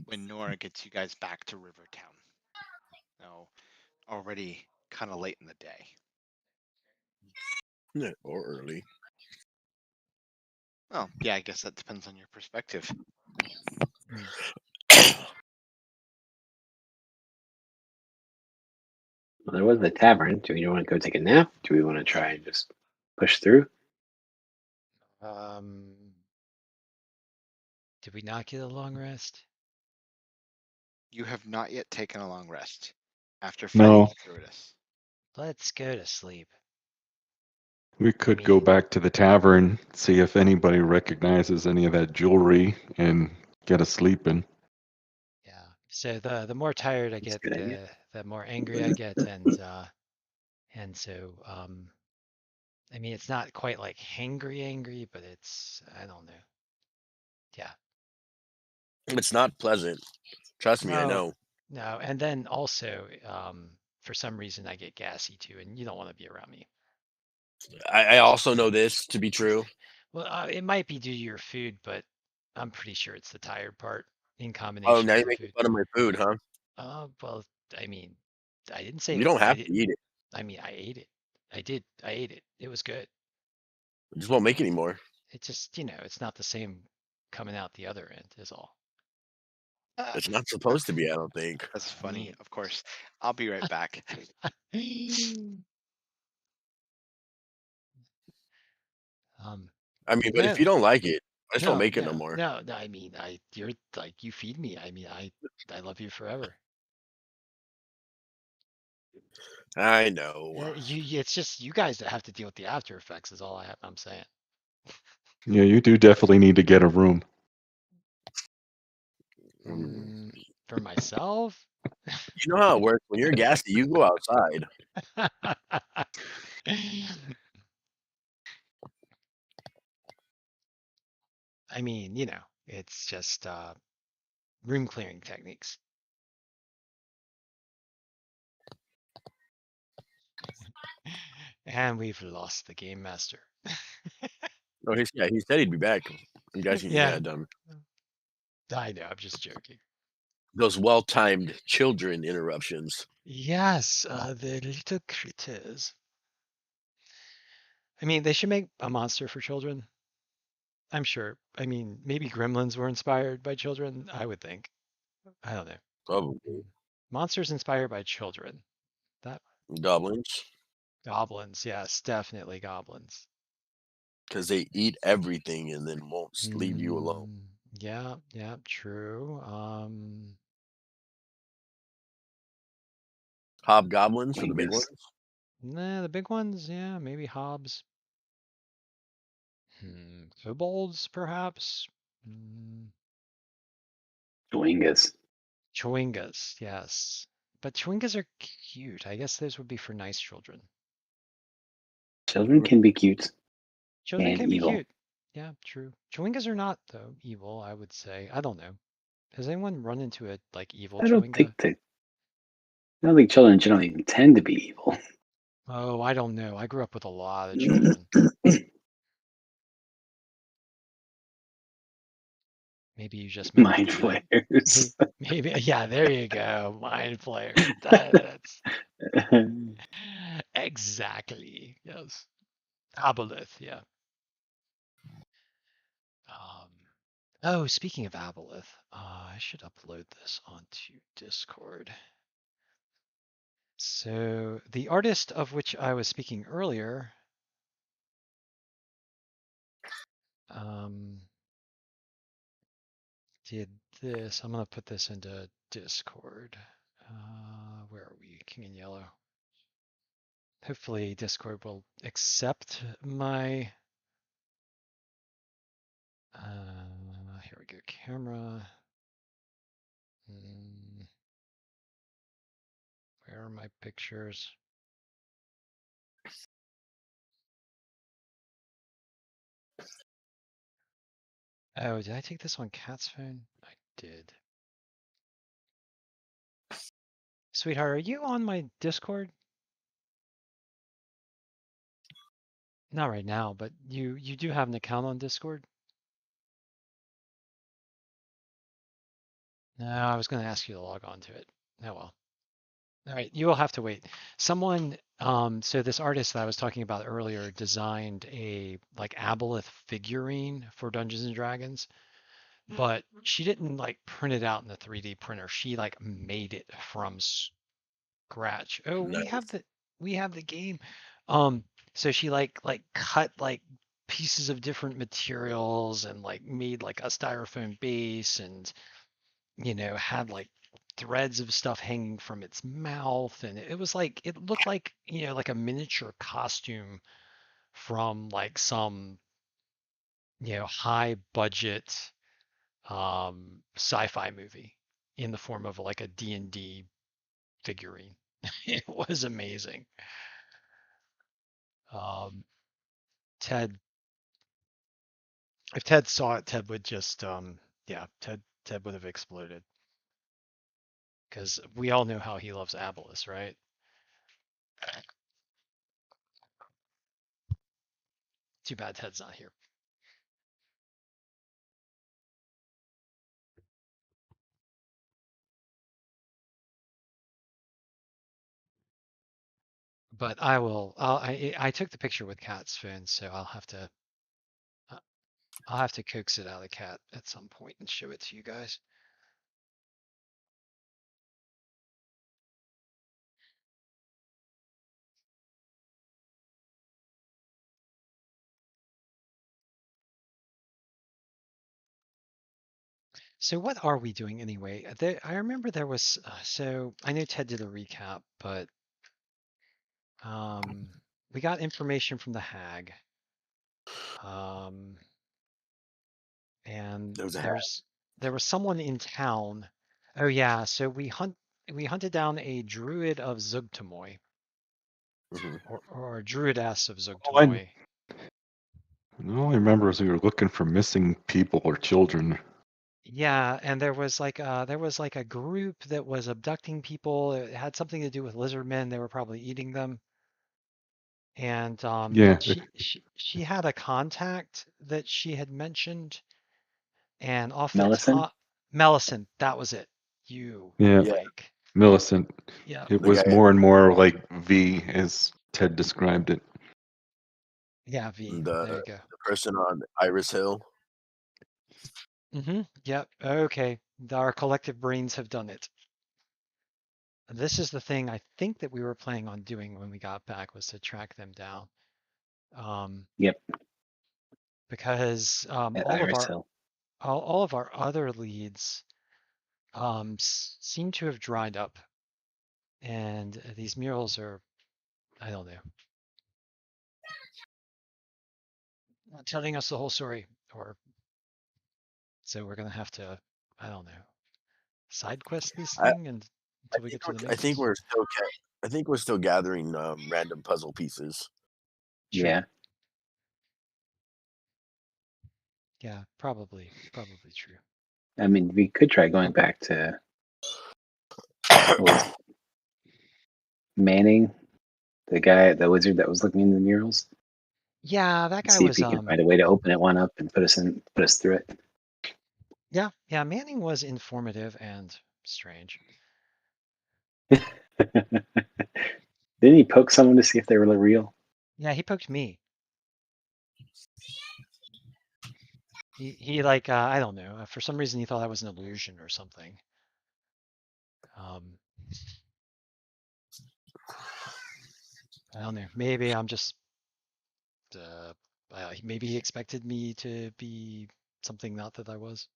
when Nora gets you guys back to Rivertown. No, already kind of late in the day. Yeah, or early. Well, yeah, I guess that depends on your perspective. Well, there was the tavern. Do we want to go take a nap? Do we want to try and just push through? Did we not get a long rest? You have not yet taken a long rest after No. fighting Brutus. Let's go to sleep. We could go back to the tavern, see if anybody recognizes any of that jewelry, and get a sleeping. Yeah. So the more tired I That's a get, good idea. the more angry I get, and so I mean, it's not quite like hangry, but it's, I don't know. Yeah. It's not pleasant. Trust me, I No, know. no. And then also, for some reason I get gassy too, and you don't want to be around me. I also know this to be true. Well, it might be due to your food, but I'm pretty sure it's the tired part in Oh, combination now with you're the making food. fun of my food, huh? Well, I mean, I didn't You say don't I have did. to eat it. I mean, I ate it. I did. I ate it. It was good. You just won't make any more. It just, it's not the same coming out the other end is all. It's not supposed to be, I don't think. That's I funny, mean, of course. I'll be right back. I mean, but if no, you don't like it, I just don't no, make it no no, more. no, no. I mean, you're like, you feed me. I mean, I love you forever. I know. It's just you guys that have to deal with the after effects is all I'm saying. Yeah, you do definitely need to get a room. For myself. You know how it works. When you're gassy, you go outside. I mean, it's just room clearing techniques. And we've lost the game master. Oh, he said he'd be back. I'm guessing he Yeah, had I know. I'm just joking. those well-timed children interruptions. Yes, the little critters. I mean, they should make a monster for children. I'm sure. I mean, maybe gremlins were inspired by children, I would think. I don't know. Probably Monsters inspired by children. That goblins, goblins, yes, definitely goblins. because they eat everything and then won't leave you alone. Yeah, true. Hobgoblins for the big ones. Nah, the big ones, yeah, maybe hobs. Kobolds, perhaps. Chewingas. Chewingas, yes. But chewingas are cute. I guess those would be for nice children. Children can be cute. Children and can be evil. cute. Yeah, true. Chewingas are not, though, evil, I would say. I don't know. Has anyone run into a, evil I don't chewinga? think children generally intend to be evil. Oh, I don't know. I grew up with a lot of children. Maybe you just met Mind them. flayers. Maybe, yeah, there you go. Mind flayer. That's exactly, yes. Aboleth, yeah. Oh, speaking of Aboleth, I should upload this onto Discord. So the artist of which I was speaking earlier, did this. I'm gonna put this into Discord. Where are we? King in Yellow. Hopefully Discord will accept my. Here we go. Camera. Where are my pictures? Oh, did I take this on Kat's phone? I did. Sweetheart, are you on my Discord? Not right now, but you do have an account on Discord? No, I was going to ask you to log on to it. Oh well. All right, you will have to wait. Someone, so this artist that I was talking about earlier designed a like aboleth figurine for Dungeons and Dragons, but she didn't like print it out in the 3D printer. She like made it from scratch. Oh, Nice. we have the game. Um, so she like cut like pieces of different materials and like made like a styrofoam base and had like threads of stuff hanging from its mouth, and it was like it looked like like a miniature costume from like some high budget sci-fi movie in the form of like a D&D figurine. It was amazing. um Ted, if Ted saw it, Ted would just yeah, Ted would have exploded, because we all know how he loves Abolus, right? Too bad Ted's not here. But I will. I took the picture with Kat's phone, so uh, I'll have to coax it out of Cat at some point and show it to you guys. So what are we doing anyway? I remember there was so I know Ted did a recap, but we got information from the hag, um, and There was a hat. there was someone in town. Oh yeah, so we hunted down a druid of Zugtamoy, Mhm. or a druidess of All I, Zugtamoy. all I remember is we were looking for missing people or children. Yeah, and there was like a group that was abducting people. It had something to do with lizard men. They were probably eating them. And Yeah, she had a contact that she had mentioned, and off the Mellison? top, Melisande, that was it. You, yeah, Yeah, Mike. Millicent. Yeah, It the was guy, more and more like V as Ted described it. yeah, V. the There you go. the person on Iris Hill. Yep. Okay. Our collective brains have done it. This is the thing I think that we were planning on doing when we got back, was to track them down. Yep, Because at Iris Hill. all of our other leads seem to have dried up, and these murals are, I don't know, not telling us the whole story, or so we're gonna have to, I don't know, side quest this I, thing and until we get to the I think mains. we're still I think we're still gathering random puzzle pieces. True. Yeah. Yeah, probably true. I mean, we could try going back to what was it, Manning, the wizard that was looking in the murals. Yeah, that guy See if was he can find a way to open it one up and put us through it. yeah, Manning was informative and strange. Didn't he poke someone to see if they were real? Yeah, he poked me. He like I don't know, for some reason he thought I was an illusion or something. Um, I don't know. Maybe I'm just maybe he expected me to be something not that I was.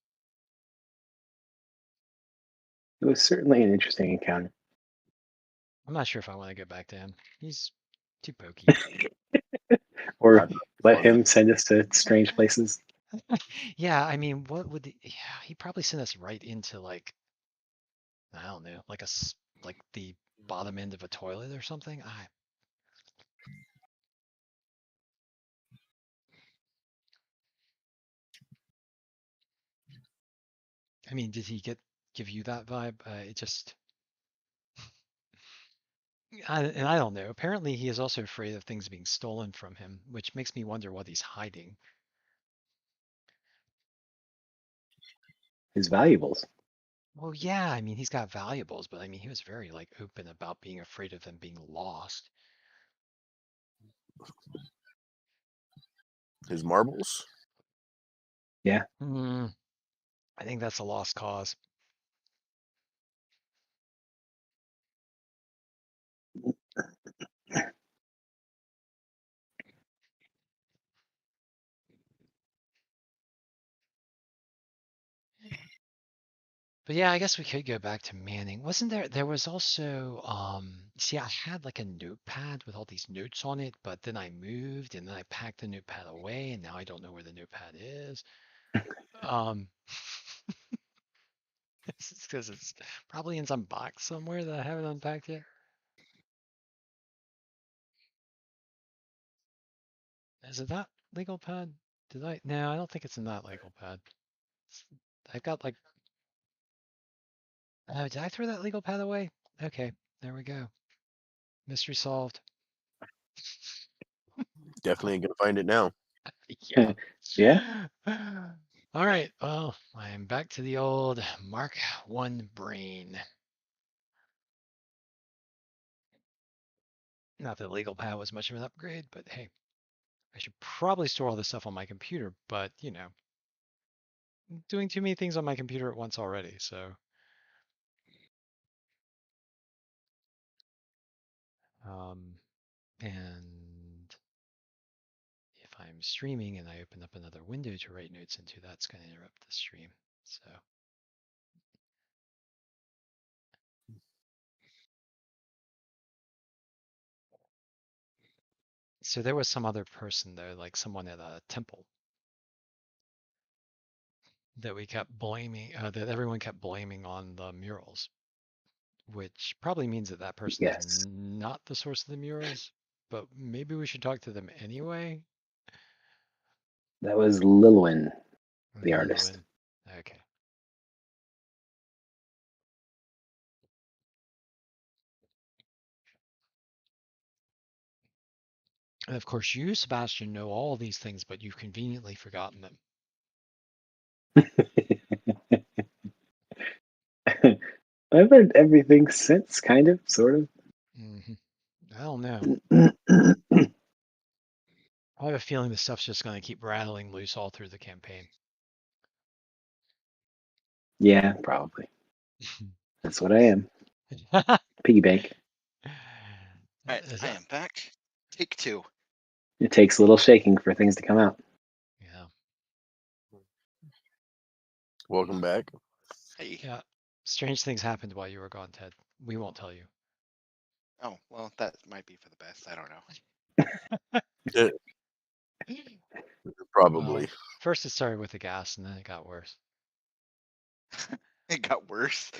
It was certainly an interesting encounter. I'm not sure if I want to go back to him. He's too pokey. Or That's let funny. him send us to strange places. Yeah, I mean, what would yeah, he probably sent us right into like, I don't know, like like the bottom end of a toilet or something. I mean, did he give you that vibe? It just and I don't know. Apparently, he is also afraid of things being stolen from him, which makes me wonder what he's hiding. His valuables. Well, yeah, I mean, he's got valuables, but I mean, he was very like open about being afraid of them being lost. His marbles? Yeah. Hmm. I think that's a lost cause. But yeah, I guess we could go back to Manning. Wasn't there was also see, I had like a notepad with all these notes on it, but then I moved and then I packed the notepad away and now I don't know where the notepad is. Um it's because it's probably in some box somewhere that I haven't unpacked yet. Is it that legal pad? Did I? No, I don't think it's in that legal pad. I've got like, oh, did I throw that legal pad away? Okay, there we go. Mystery solved. Definitely ain't gonna find it now. Yeah. Yeah. All right. Well, I am back to the old Mark 1 brain. Not that legal pad was much of an upgrade, but hey, I should probably store all this stuff on my computer, but you know, I'm doing too many things on my computer at once already, so. And if I'm streaming and I open up another window to write notes into, that's going to interrupt the stream. So there was some other person there, like someone at a temple, that we kept blaming, that everyone kept blaming on the murals, which probably means that that person is Yes. not the source of the murals, but maybe we should talk to them anyway. That was Lilwyn, the artist. Lilwyn. Okay. And of course, you, Sebastian, know all these things, but you've conveniently forgotten them. I've heard everything since, kind of, sort of. Mm-hmm. I don't know. I have a feeling the stuff's just going to keep rattling loose all through the campaign. Yeah, probably. That's what I am. Piggy bank. All right, I am back. Take 2. It takes a little shaking for things to come out. Yeah. Welcome back. Hey. Yeah. Strange things happened while you were gone, Ted. We won't tell you. Oh, well, that might be for the best. I don't know. Yeah, probably. Well, first it started with the gas and then it got worse. It got worse.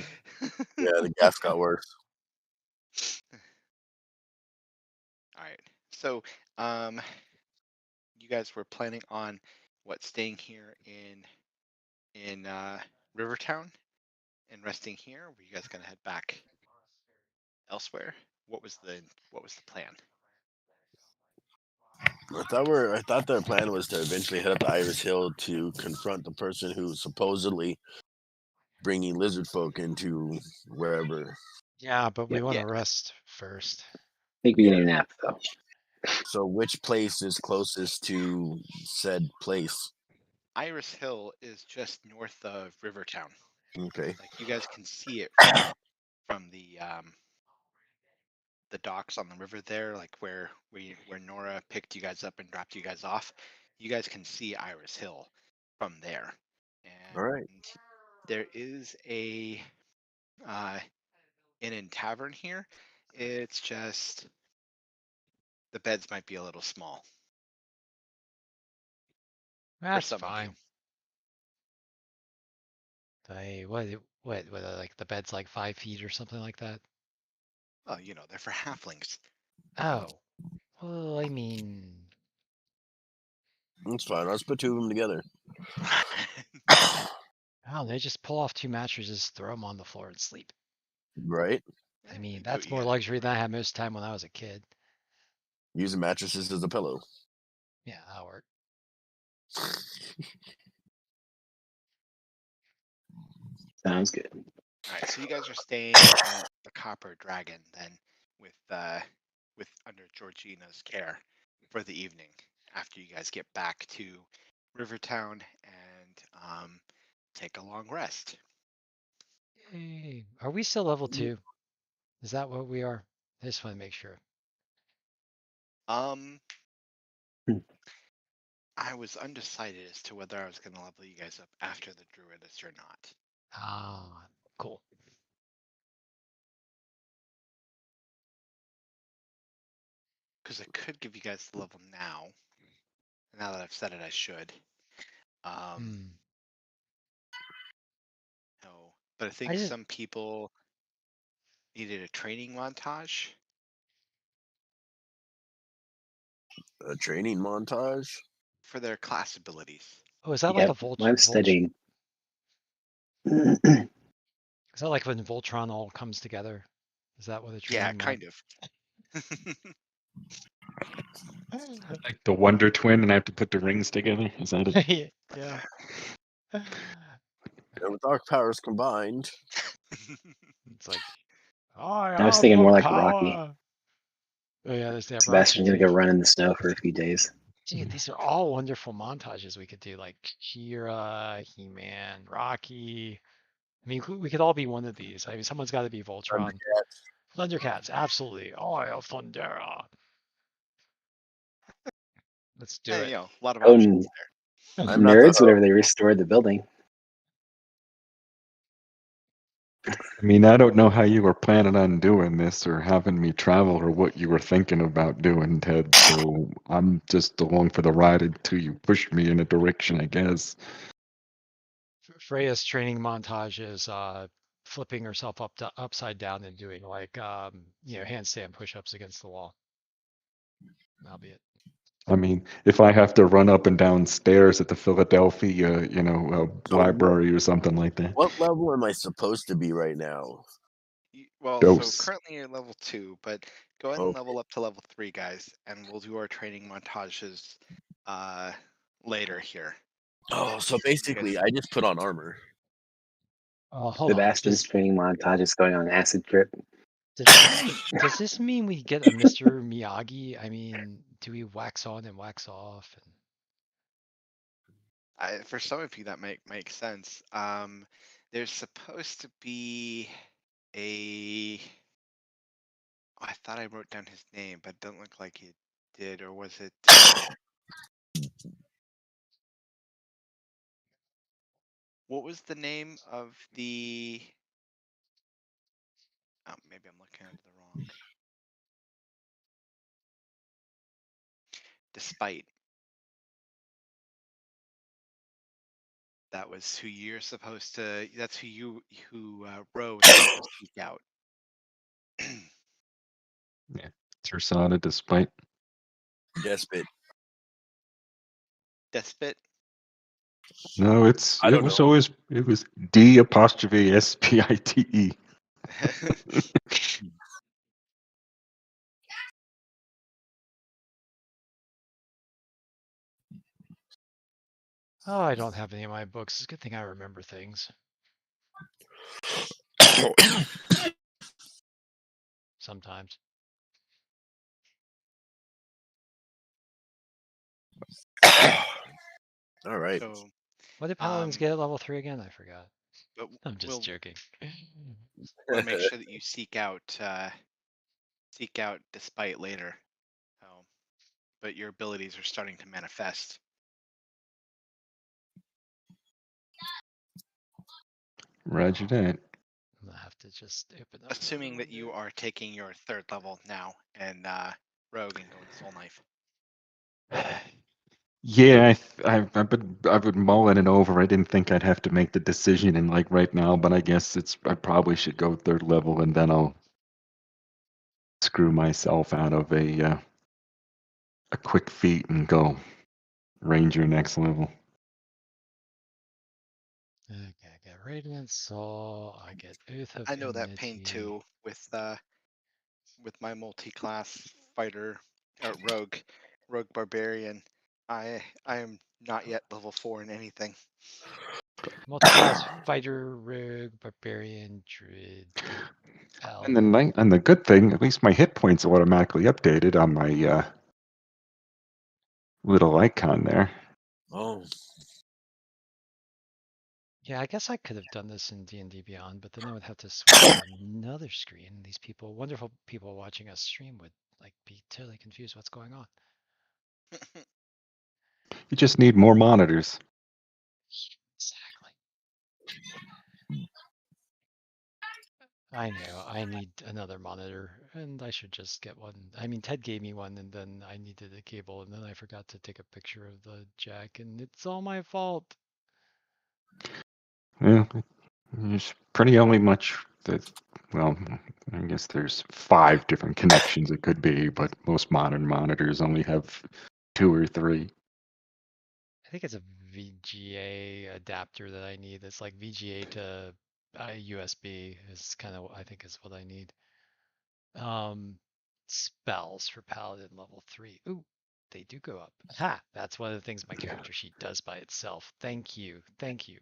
Yeah, the gas got worse. All right. So, you guys were planning on staying here in Rivertown and resting here? Were you guys gonna head back elsewhere? What was the plan? I thought their plan was to eventually head up to Iris Hill to confront the person who's supposedly bringing lizard folk into wherever. Yeah, but we Yep. want Yeah. to rest first. I think we need a nap, though. So, which place is closest to said place? Iris Hill is just north of Rivertown. Okay. Like you guys can see it from the docks on the river there, like where Nora picked you guys up and dropped you guys off. You guys can see Iris Hill from there. All right. And there is a inn and tavern here. It's just the beds might be a little small for That's some of you. fine. What, like the bed's like 5 feet or something like that? Well, they're for halflings. Oh, well, I mean, That's fine. Let's put two of them together. oh, they just pull off 2 mattresses, throw them on the floor and sleep. Right? I mean, Do what that's you more gotta luxury than I had most of the time when I was a kid. Using mattresses as a pillow. Yeah, that'll work. Sounds good. All right, so you guys are staying at the Copper Dragon then, with under Georgina's care for the evening after you guys get back to Rivertown and take a long rest. Hey, are we still level 2? Is that what we are? I just want to make sure. Um, Hmm. I was undecided as to whether I was going to level you guys up after the Druidist or not. Ah, cool. Because I could give you guys the level now. Now that I've said it, I should. Hmm. No, but I I think just, some people needed a training montage. A training montage. For their class abilities. oh, is that like Yeah, a I'm studying. Is that like when Voltron all comes together? Is that what a Yeah, training kind of. Like the Wonder Twin, and I have to put the rings together. Is that it? Yeah. And with our powers combined, It's like, I I was have thinking the more like Rocky. power. Oh yeah, there's that Rocky Sebastian's gonna too. go run in the snow for a few days. Dude, these are all wonderful montages we could do, like Shira, He-Man, Rocky. I mean, we could all be one of these. I mean, someone's got to be Voltron. Thundercats, absolutely. Oh, I have Thundera. Let's do And, it. a lot of Oh, options there. I'm not the nerds! Whenever they restored the building. I mean, I don't know how you were planning on doing this or having me travel or what you were thinking about doing, Ted. So I'm just along for the ride until you push me in a direction, I guess. Freya's training montage is flipping herself upside down and doing like handstand push-ups against the wall. That'll be it. I mean, if I have to run up and down stairs at the Philadelphia, So library or something like that. what level am I supposed to be right now? Well, so Dose. currently you're level 2, but go ahead and level up to level 3, guys, and we'll do our training montages later here. Oh, so basically, I just put on armor. Hold on. Sebastian's training montage is going on an acid trip. Does this mean we get a Mr. Miyagi? I mean, do we wax on and wax off? For some of you, that might make sense. There's supposed to be a. I thought I wrote down his name, but it doesn't look like it did, or was it? What was the name of the? Oh, maybe I'm looking at the wrong. Despite. That was who you're supposed to. That's who Ro was supposed to seek out. Yeah, Tersana, despite. Despot. Despot. No, it don't was know. always D''Spite. Oh, I don't have any of my books. It's a good thing I remember things. Sometimes. All right. So, What did Paladins get at level 3 again? I forgot. but I'm just joking. we'll make sure that you seek out Despite later. But your abilities are starting to manifest. Roger that. I'm gonna have to just open up. Assuming that you are taking your 3rd level now and Rogue and going Soul Knife. Yeah, I've been mulling it over. I didn't think I'd have to make the decision in like right now, but I guess I probably should go 3rd level and then I'll screw myself out of a quick feat and go Ranger next level. Okay, I get Radiant Soul. I get Oath of I know that pain Enmity. too with my multi-class fighter rogue barbarian. I am not yet level 4 in anything. Multi-class fighter, rogue, barbarian, druid, And then, paladin. and the good thing, at least my hit points are automatically updated on my little icon there. Oh, Yeah, I guess I could have done this in D&D Beyond, but then I would have to switch to another screen. These people, wonderful people watching us stream, would like be totally confused what's going on. You just need more monitors. Exactly. I know. I need another monitor, and I should just get one. I mean, Ted gave me one, and then I needed a cable, and then I forgot to take a picture of the jack, and it's all my fault. Yeah, there's pretty only much that. Well, I guess there's 5 different connections it could be, but most modern monitors only have 2 or 3. I think it's a VGA adapter that I need. It's like VGA to USB is kind of I think is what I need. Spells for Paladin level 3. Ooh, they do go up. Ha! That's one of the things my character sheet does by itself. Thank you. Thank you.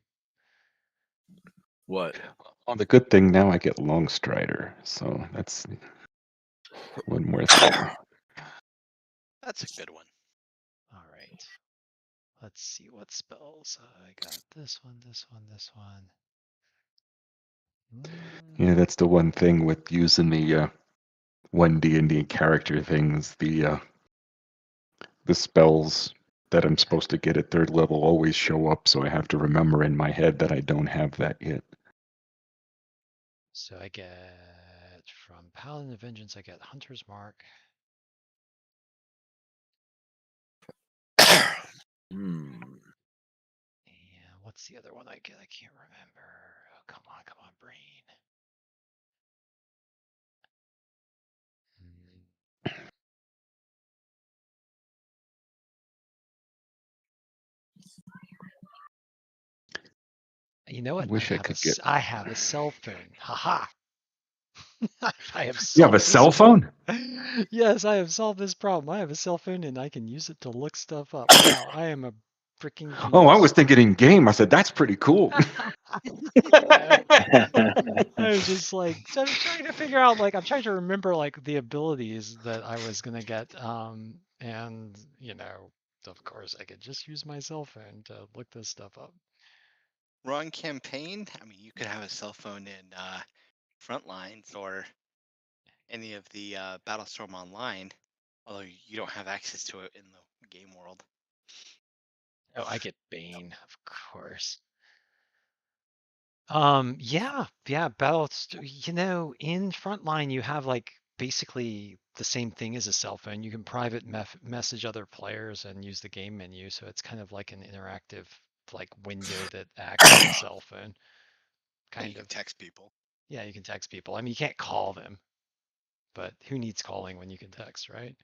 what? Well, the good thing now I get Long Strider, so that's one more thing. That's a good one. All right. Let's see what spells. I got this one, this one, this one. Yeah, that's the one thing with using the one D&D character things. The spells that I'm supposed to get at 3rd level always show up, so I have to remember in my head that I don't have that yet. So I get from Paladin of Vengeance, I get Hunter's Mark. Hmm. And what's the other one I get? I can't remember. Oh, come on, brain. You know what? Wish I could get. I have a cell phone. Haha. I have You have a solved cell phone? Yes, I have solved this problem. I have a cell phone and I can use it to look stuff up. Wow, I am a freaking Oh, I was genius. thinking in game. I said that's pretty cool. I was just like, so I was trying to figure out, like, I'm trying to remember, like, the abilities that I was gonna get, and of course, I could just use my cell phone to look this stuff up. Wrong campaign. I mean, you could have a cell phone in Frontlines or any of the Battlestorm Online, although you don't have access to it in the game world. Oh, I get Bane, of course. Yeah, in Frontline you have like basically the same thing as a cell phone. You can private message other players and use the game menu, so it's kind of like an interactive like window that acts as a cell phone, Yeah, you kind can of. text people. Yeah, you can text people. I mean, you can't call them, but who needs calling when you can text, right?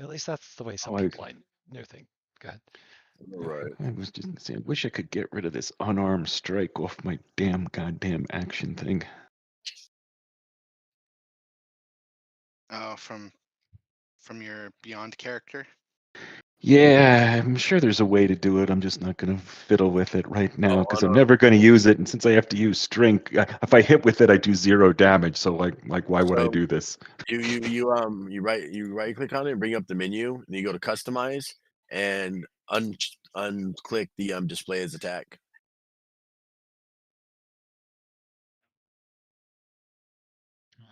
At least that's the way some Oh, people I know think. Go ahead. Right. I was just saying, wish I could get rid of this unarmed strike off my goddamn action thing. Oh, from your Beyond character. Yeah, I'm sure there's a way to do it. I'm just not going to fiddle with it right now Oh, because I'm never going to use it. And since I have to use strength, if I hit with it, I do 0 damage. So like, why would I do this? You right click on it and bring up the menu, and you go to customize and unclick the display as attack.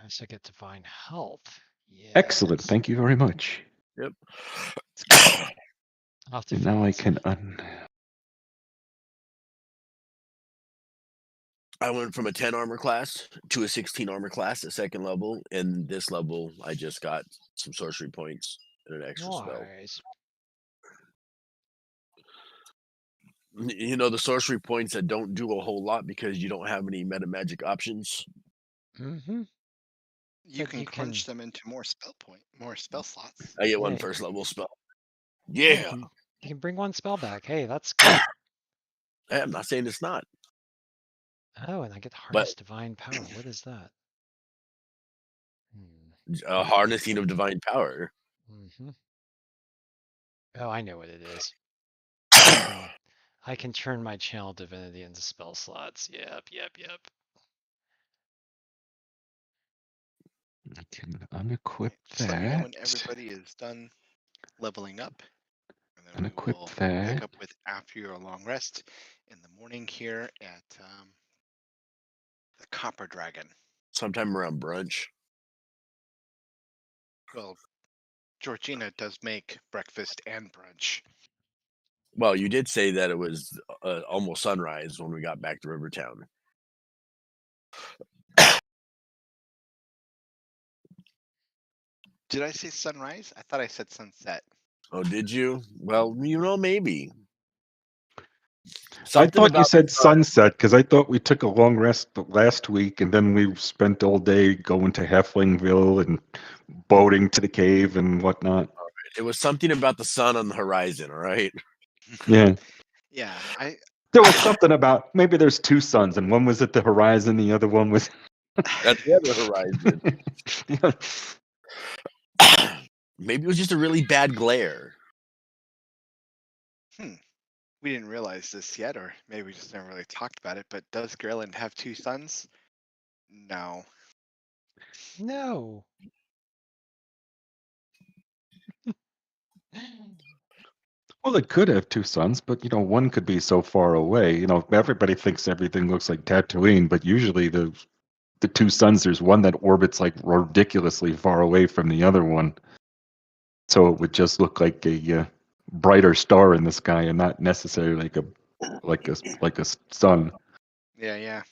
So I get divine health. Yeah. Excellent. Thank you very much. Yep. I'll have to And figure now I this can out. I went from a 10 armor class to a 16 armor class at 2nd level, and this level I just got some sorcery points and an extra spell. Nice. You know, the sorcery points that don't do a whole lot because you don't have any meta magic options. Mm-hmm. You But can you crunch can, them into more spell slots. I get one yeah, first level spell. yeah, Yeah. you can bring one spell back. Hey, that's good. Hey, I'm not saying it's not, Oh, and I get but harness divine power. What is that? a harnessing of divine power. Mm-hmm. Oh, I know what it is. I can turn my channel divinity into spell slots. Yep. I can unequip Just let me know when that. everybody is done leveling up, and then we Unequip will that. pick up with after your long rest in the morning here at the Copper Dragon. Sometime around brunch. Well, Georgina does make breakfast and brunch. Well, you did say that it was almost sunrise when we got back to Rivertown. Did I say sunrise? I thought I said sunset. Oh, did you? Well, maybe. I Something thought you about said sunset because I thought we took a long rest last week and then we spent all day going to Hefflingville and boating to the cave and whatnot. it was something about the sun on the horizon. All right. Yeah. Yeah, There was something about maybe there's two suns and one was at the horizon, the other one was At the other horizon. Maybe it was just a really bad glare. we didn't realize this yet, or maybe we just never really talked about it, but does Gerland have two sons? No. No. Well, it could have two suns, but one could be so far away. Everybody thinks everything looks like Tatooine, but usually the two suns, there's one that orbits like ridiculously far away from the other one. So it would just look like a brighter star in the sky and not necessarily like a sun. Yeah.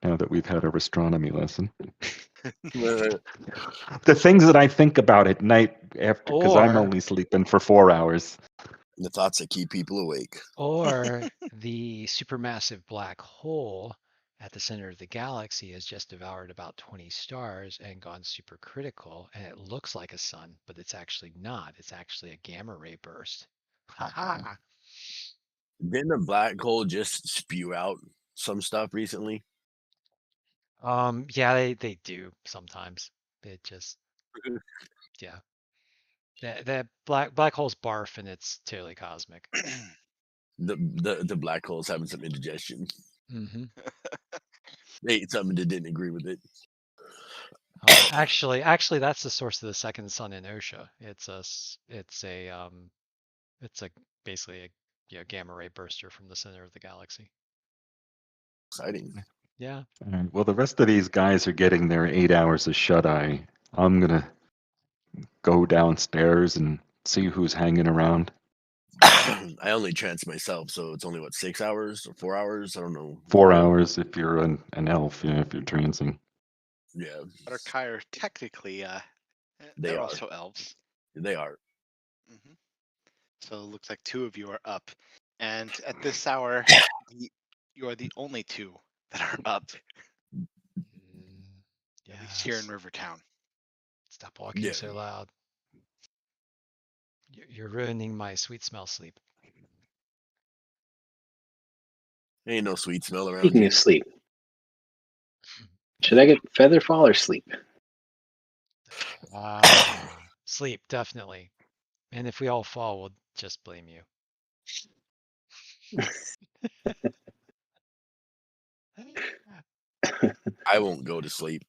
Now that we've had our astronomy lesson, Uh, the things that I think about at night after, because I'm Or only sleeping for 4 hours. the thoughts that keep people awake. or the supermassive black hole at the center of the galaxy has just devoured about 20 stars and gone supercritical, and it looks like a sun, but it's actually not. It's actually a gamma ray burst. Ha Didn't a black hole just spew out some stuff recently? Yeah, they do sometimes. It just yeah. The black holes barf and it's totally cosmic. The black hole's having some indigestion. Mm-hmm. They ate something that didn't agree with it. Actually, that's the source of the second sun in OSHA. It's basically a gamma ray burster from the center of the galaxy. Exciting. Yeah. All right, well, the rest of these guys are getting their 8 hours of shut eye. I'm gonna go downstairs and see who's hanging around. I only trance myself, so it's only 6 hours or 4 hours? I don't know. 4 hours if you're an elf, if you're transing. Yeah, But our Kai are technically, They they're are. also elves. they are. hmm So it looks like two of you are up. And at this hour, you are the only two that are up, at least here in Yes. Rivertown. Stop walking Yeah. so loud. You're ruining my sweet smell sleep. Ain't no sweet smell around Speaking here. of sleep, should I get Featherfall or sleep? Sleep, definitely. And if we all fall, we'll just blame you. I won't go to sleep.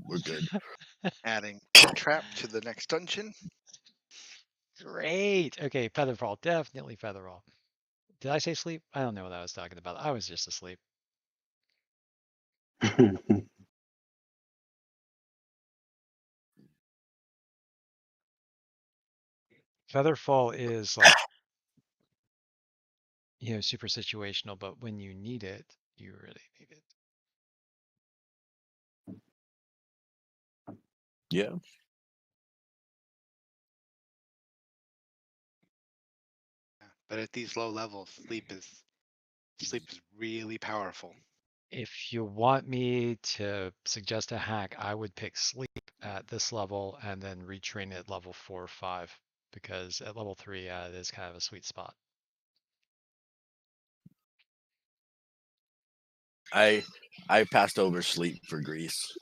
We're good. Adding a trap to the next dungeon. Great. Okay, Featherfall, definitely Featherfall. Did I say sleep? I don't know what I was talking about. I was just asleep. Featherfall is like, super situational, but when you need it, you really need it. Yeah. But at these low levels, sleep is really powerful. If you want me to suggest a hack, I would pick sleep at this level and then retrain it at level 4 or 5, because at level 3, it is kind of a sweet spot. I passed over sleep for Greece.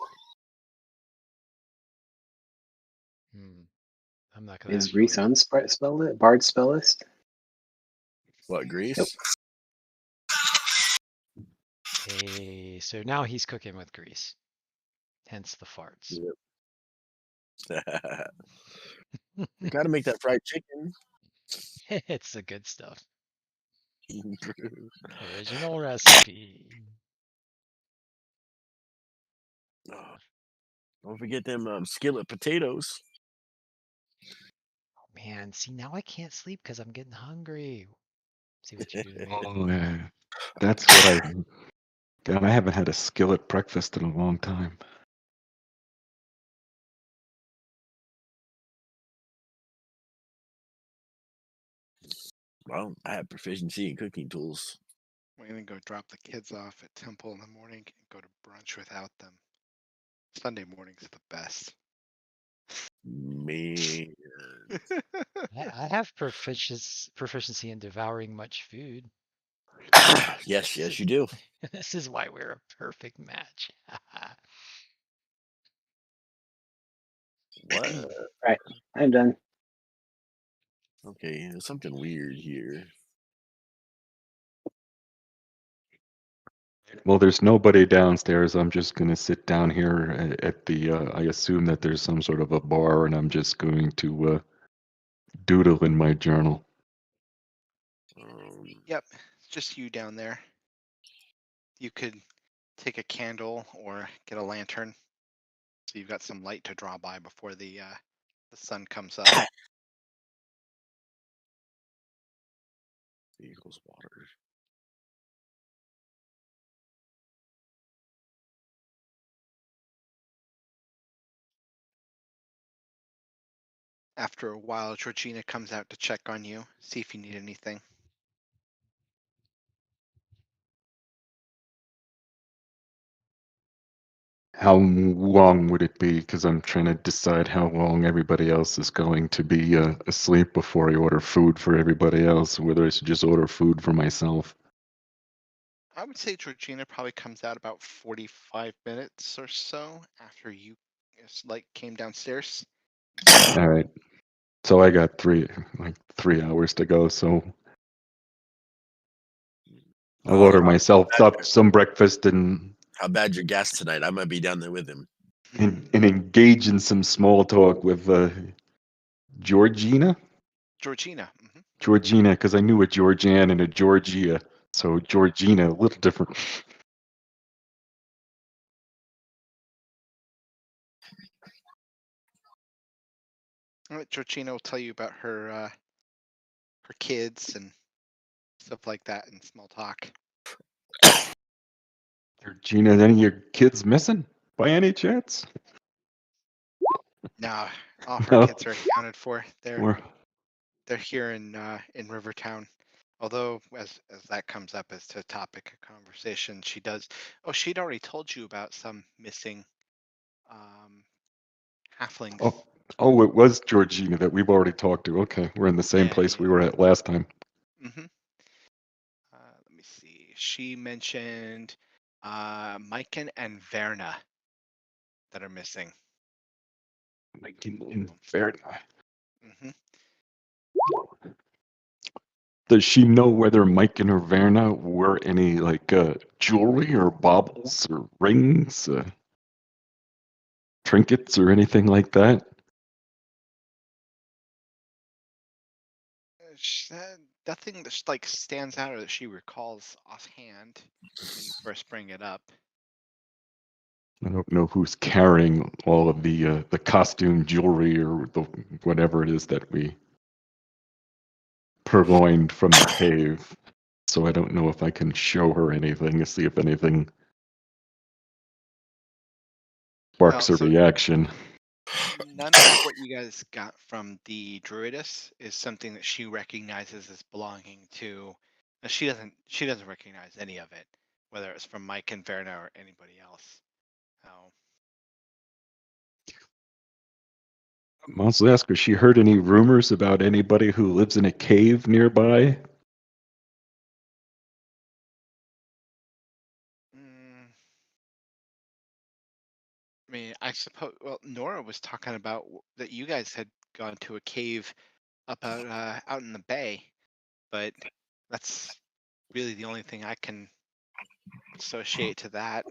I'm not gonna Is ask you Greece what on Bard's spell list? What, Greece? Nope. Hey, so now he's cooking with grease. Hence the farts. You gotta make that fried chicken. It's the good stuff. Original recipe. Oh, don't forget them skillet potatoes. Man, see, now I can't sleep because I'm getting hungry. See what you do to me. Oh, yeah. That's what I. God, I haven't had a skillet breakfast in a long time. Well, I have proficiency in cooking tools. We're gonna go drop the kids off at temple in the morning and go to brunch without them. Sunday mornings are the best. Man. I have proficiency in devouring much food. Yes, you do. This is why we're a perfect match. What? Right, I'm done. Okay, there's something weird here. Well, there's nobody downstairs. I'm just going to sit down here at the. I assume that there's some sort of a bar, and I'm just going to doodle in my journal. Yep, it's just you down there. You could take a candle or get a lantern, so you've got some light to draw by before the sun comes up. Equals water. After a while, Georgina comes out to check on you, see if you need anything. How long would it be? Because I'm trying to decide how long everybody else is going to be asleep before I order food for everybody else, whether I should just order food for myself. I would say Georgina probably comes out about 45 minutes or so after you came downstairs. All right. So I got 3 hours to go. So I'll Oh, order myself up some breakfast and how bad your gas tonight? I might be down there with him. engage in some small talk with Georgina. Georgina. Mm-hmm. Georgina, because I knew a Georgian and a Georgia. So Georgina, a little different. Georgina will tell you about her kids and stuff like that in small talk. Georgina, any of your kids missing by any chance? No, all her No. kids are accounted for. They're here in Rivertown. Although, as that comes up as a topic of conversation, she does. Oh, she'd already told you about some missing halflings. Oh, it was Georgina that we've already talked to. Okay, we're in the same place we were at last time. Mm-hmm. Let me see. She mentioned Maiken and Verna that are missing. Maiken and Verna. Mm-hmm. Does she know whether Maiken or Verna wore any jewelry or baubles or rings, trinkets or anything like that? Nothing that stands out or that she recalls offhand when you first bring it up. I don't know who's carrying all of the costume jewelry or the whatever it is that we purloined from the cave. So I don't know if I can show her anything to see if anything sparks a reaction. None of what you guys got from the druidess is something that she recognizes as belonging to. She doesn't recognize any of it, whether it's from Mike and Verna or anybody else. Oh. I'll also ask her, she heard any rumors about anybody who lives in a cave nearby? I mean, I suppose. Well, Nora was talking about that you guys had gone to a cave up out in the bay, but that's really the only thing I can associate to that.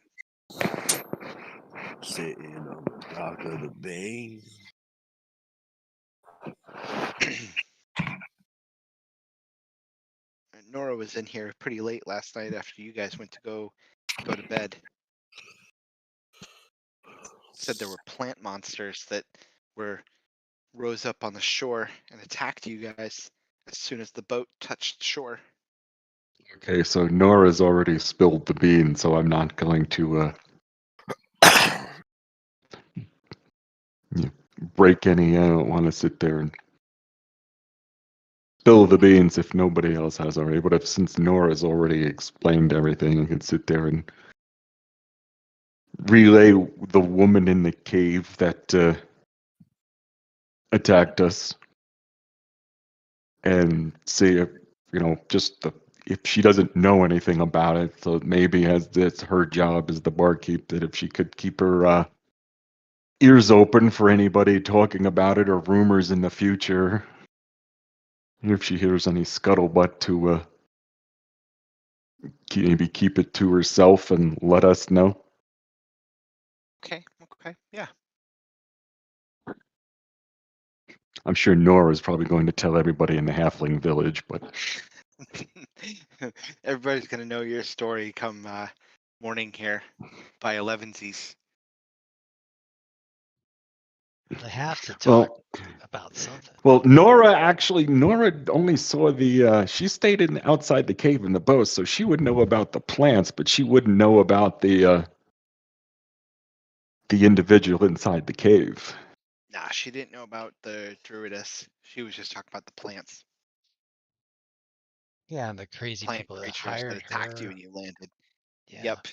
Sitting on the dock of the bay. Nora was in here pretty late last night after you guys went to go to bed. Said there were plant monsters that rose up on the shore and attacked you guys as soon as the boat touched shore. Okay, so Nora's already spilled the beans, so I'm not going to break any. I don't want to sit there and spill the beans if nobody else has already. But if since Nora's already explained everything, I can sit there and relay the woman in the cave that attacked us, and see if if she doesn't know anything about it. So maybe as it's her job as the barkeep, that if she could keep her ears open for anybody talking about it or rumors in the future. If she hears any scuttlebutt, to maybe keep it to herself and let us know. Okay, yeah. I'm sure Nora's probably going to tell everybody in the Halfling village, but Everybody's gonna know your story come morning here by 11sies. They have to talk about something. Well, Nora only saw she stayed outside the cave in the boat, so she would know about the plants, but she wouldn't know about the individual inside the cave. Nah, she didn't know about the druidess. She was just talking about the plants. Yeah, and the crazy Plant people that creatures that hired attacked you her. when you landed. Yeah. Yep.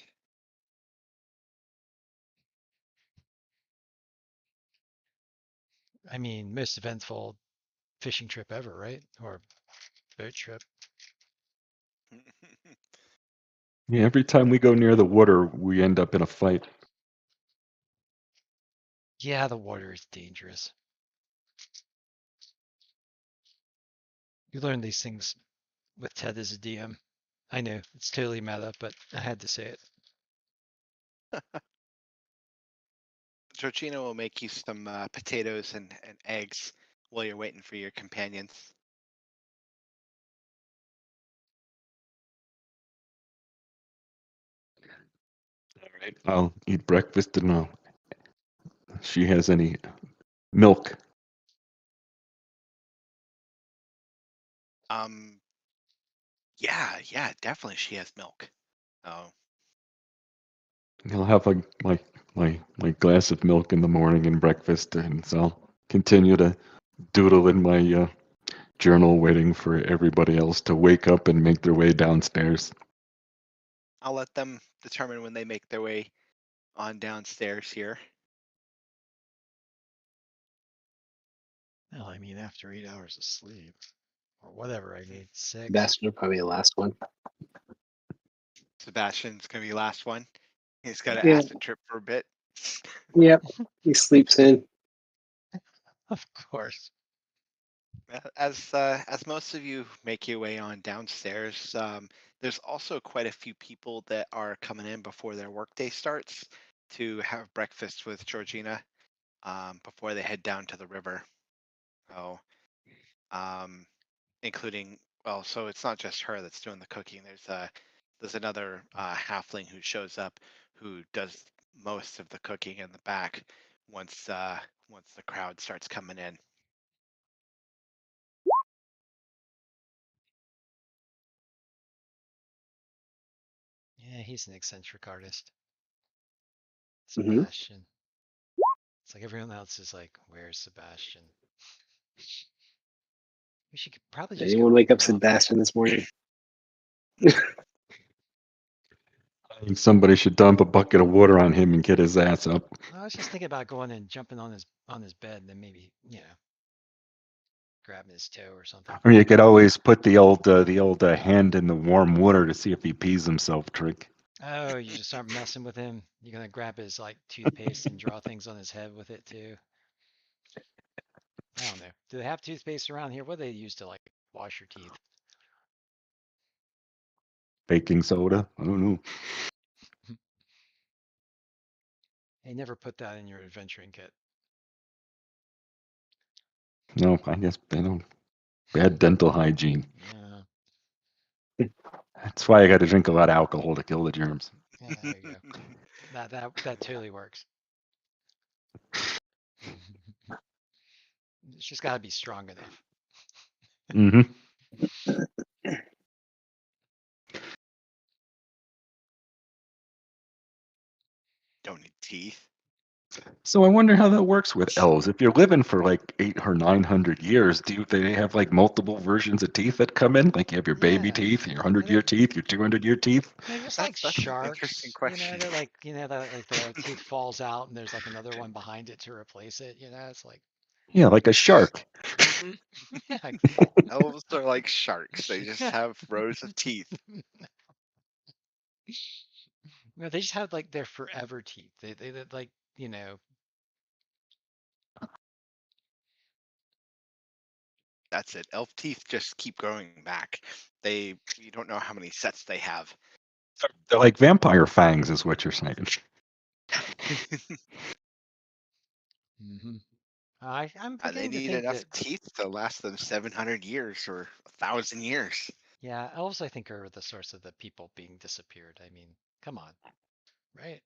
I mean, most eventful fishing trip ever, right? Or boat trip. Yeah, every time we go near the water, we end up in a fight. Yeah, the water is dangerous. You learn these things with Ted as a DM. I know it's totally meta, but I had to say it. Georgina will make you some potatoes and eggs while you're waiting for your companions. All right, I'll eat breakfast and she has any milk. Yeah, definitely she has milk. Oh. I'll have my glass of milk in the morning and breakfast, and so I'll continue to doodle in my journal, waiting for everybody else to wake up and make their way downstairs. I'll let them determine when they make their way on downstairs here. Well, I mean, after 8 hours of sleep, or whatever I need, 6. Bastard, probably the last one. Sebastian's gonna be last one. He's got an Yeah. acid trip for a bit. Yep. He sleeps in. Of course. As most of you make your way on downstairs, there's also quite a few people that are coming in before their workday starts to have breakfast with Georgina before they head down to the river. So, including, well, so it's not just her that's doing the cooking. There's another halfling who shows up who does most of the cooking in the back once the crowd starts coming in. Yeah, he's an eccentric artist. Mhm. Sebastian. It's like everyone else is like, where's Sebastian? We should probably Did just go anyone wake rip up him off. Sebastian this morning? I think somebody should dump a bucket of water on him and get his ass up. I was just thinking about going and jumping on his bed, and then maybe grabbing his toe or something. Or you could always put the old hand in the warm water to see if he pees himself trick. Oh, you just start messing with him. You're gonna grab his like toothpaste and draw things on his head with it too. I don't know. Do they have toothpaste around here? What do they use to like wash your teeth? Baking soda. I don't know. They never put that in your adventuring kit. No, I guess they don't. Bad dental hygiene. Yeah. That's why I got to drink a lot of alcohol to kill the germs. Yeah, there you go. That totally works. It's just got to be strong enough. Mm-hmm. Don't need teeth. So I wonder how that works with elves. If you're living for like 800 or 900 years, do they have like multiple versions of teeth that come in? Like you have your baby Yeah. teeth, your 100-year teeth, your 200-year teeth. They're just That's like an interesting sharks, question. they're like, like the tooth falls out and there's like another one behind it to replace it, it's like, Yeah, like a shark. yeah. Elves are like sharks. They just have rows of teeth. They just have like their forever teeth. They like, That's it. Elf teeth just keep growing back. You don't know how many sets they have. They're like vampire fangs, is what you're saying. hmm I'm They beginning to need think enough that, teeth to last them 700 years or 1,000 years. yeah, elves I think are the source of the people being disappeared. I mean, come on, right?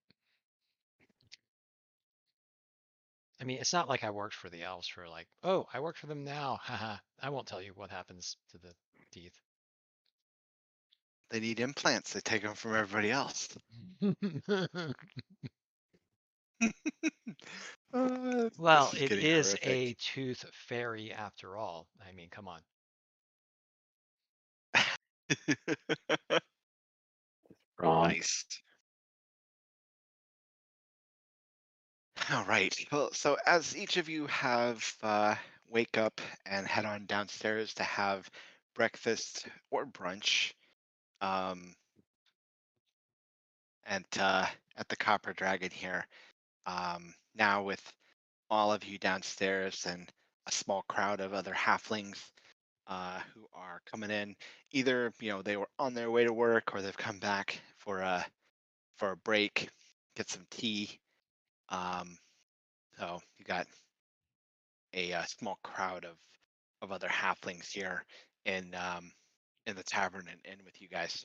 I mean, it's not like I worked for the elves for like, oh, I work for them now. Haha. I won't tell you what happens to the teeth. They need implants. They take them from everybody else. Well, This is it getting is horrific. a tooth fairy after all. I mean, come on. Wrong. Nice. All right. Well, so as each of you have wake up and head on downstairs to have breakfast or brunch, um, and at the Copper Dragon here, now with all of you downstairs and a small crowd of other halflings who are coming in. Either they were on their way to work or they've come back for a break, get some tea. So you got a small crowd of other halflings here in the tavern and with you guys.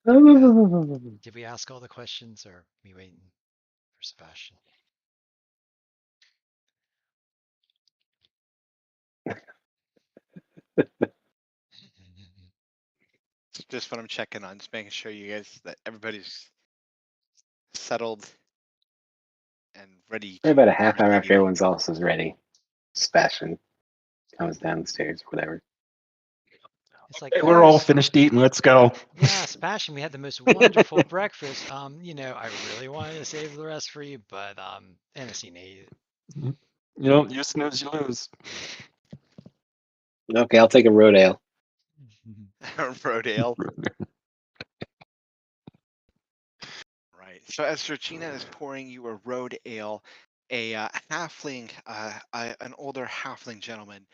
Did we ask all the questions or are we waiting for Sebastian? It's just what I'm checking on, just making sure you guys that everybody's settled and ready Probably about a to half hour after receive. everyone's else is ready. Sebastian comes downstairs, whatever. It's like, Hey, we're all guys, finished eating. Let's go. yeah, Sebastian, we had the most wonderful breakfast. I really wanted to save the rest for you, but Ennessine ate it. You snooze, you lose. Okay, I'll take a road ale. Road ale. Right. So as Georgina is pouring you a road ale, a halfling, an older halfling gentleman,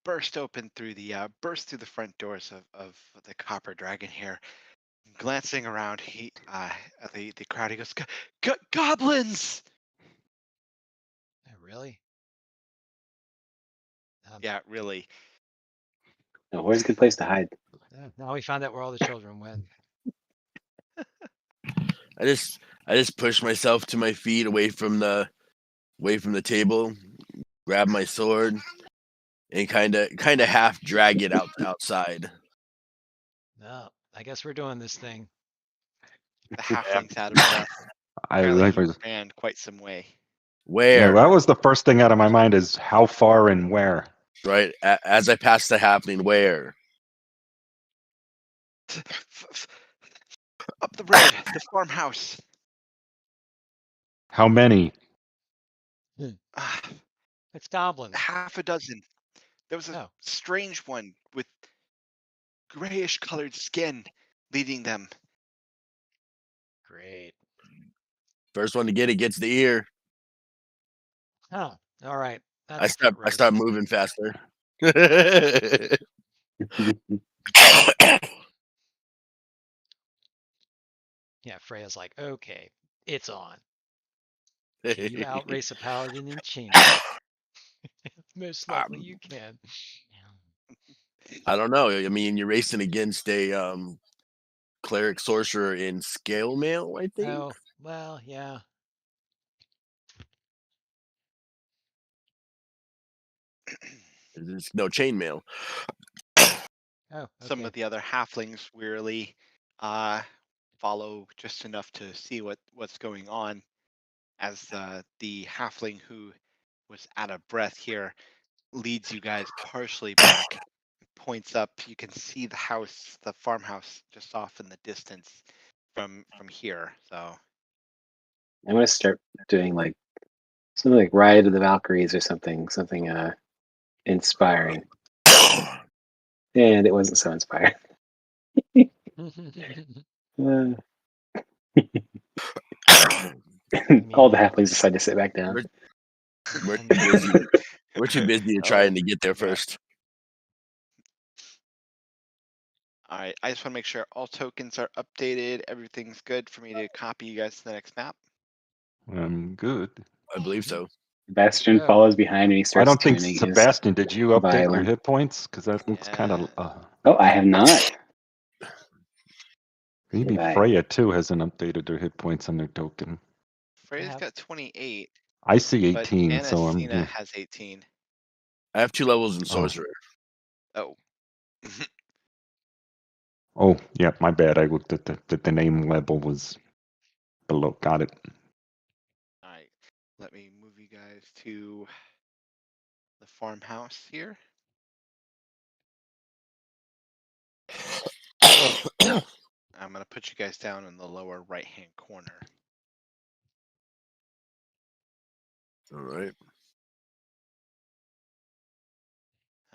burst through the front doors of the Copper Dragon here. Glancing around, he at the crowd, he goes, "Goblins!" Oh, really? Yeah, really. No, where's a good place to hide? Now we found out where all the children went. I just push myself to my feet away from the table, grab my sword, and kind of half drag it outside. No, I guess we're doing this thing. The halfling's out of breath. Apparently, you ran quite some way. Where? Yeah, that was the first thing out of my mind is how far and where. Right as I pass the halfling, where? Up the road, the farmhouse. How many? It's goblins. Half a dozen. There was a Oh. strange one with grayish colored skin leading them. Great. First one to get it gets the ear. Oh, all right. That's I a foot start race. moving faster. Yeah, Freya's like, okay, it's on. Can you outrace a paladin in chainmail? Most likely you can. I don't know. I mean, you're racing against a cleric sorcerer in scale mail, I think. Oh, well, yeah. There's no chainmail. Oh, okay. Some of the other halflings wearily follow just enough to see what's going on, as the halfling who was out of breath here leads you guys partially back, points up. You can see the house, the farmhouse, just off in the distance from here. So I'm gonna start doing like something like Ride of the Valkyries or something inspiring. And it wasn't so inspiring. Uh, all the halflings decide to sit back down. We're too busy. We're too busy trying to get there first. All right, I just want to make sure all tokens are updated. Everything's good for me to copy you guys to the next map. Good. I believe so. Sebastian Oh. follows behind and he I starts don't think tuning his Sebastian. Did you update your violin. hit points? Because that looks kind of. Oh, I have not. Maybe Did I? Freya too hasn't updated their hit points on their token. Freya's got 28. I see But 18, so I'm. Anacina has 18. I have 2 levels in sorcerer. Oh. Oh, yeah, my bad. I looked at the name level was below. Got it. All right. Let me move you guys to the farmhouse here. I'm going to put you guys down in the lower right-hand corner. All right.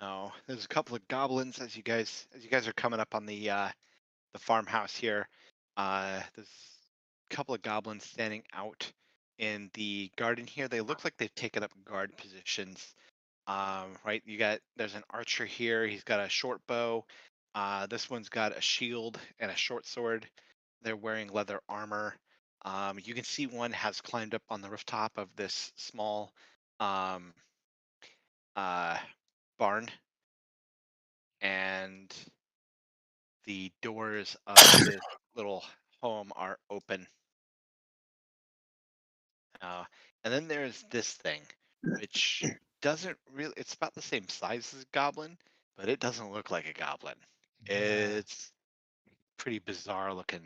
Oh, there's a couple of goblins as you guys are coming up on the farmhouse here. There's a couple of goblins standing out in the garden here. They look like they've taken up guard positions. Right, there's an archer here. He's got a short bow. This one's got a shield and a short sword. They're wearing leather armor. You can see one has climbed up on the rooftop of this small barn, and the doors of this little home are open. And then there's this thing, which doesn't really, it's about the same size as a goblin, but it doesn't look like a goblin. It's pretty bizarre looking.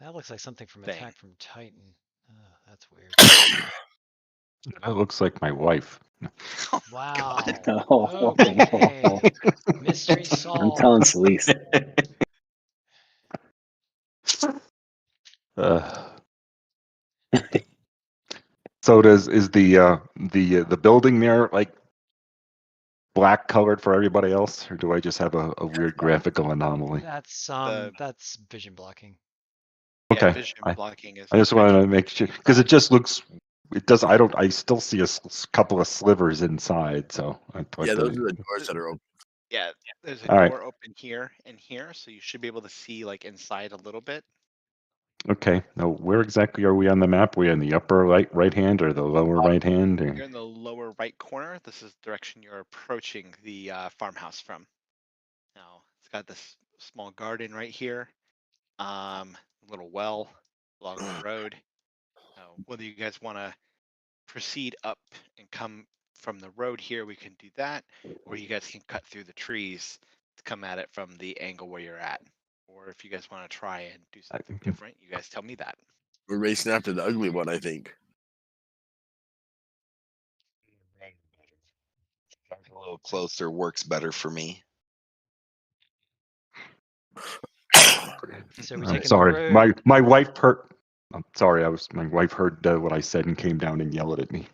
That looks like something from thing. Attack from Titan. Oh, that's weird. That looks like my wife. Oh, Wow. Oh, Okay. Mystery I'm solved. telling Celise. So is the building there like black colored for everybody else, or do I just have a weird graphical anomaly? That's vision blocking. Yeah, Okay, vision blocking is. I just wanted to make sure because it just looks. It does. I still see a couple of slivers inside. So I thought Yeah, those that are the doors that are open. Yeah, there's a All right. door open here and here, so you should be able to see like inside a little bit. Okay. Now, where exactly are we on the map? We in the upper right hand or the lower right hand? Or? You're in the lower right corner. This is the direction you're approaching the farmhouse from. Now it's got this small garden right here, little well along the road. Whether you guys want to proceed up and come from the road here, we can do that, or you guys can cut through the trees to come at it from the angle where you're at. Or if you guys want to try and do something different, you guys tell me that. We're racing after the ugly one, I think. A little closer works better for me. So we I'm taking sorry. the road. My wife heard. I'm sorry. My wife heard what I said and came down and yelled at me.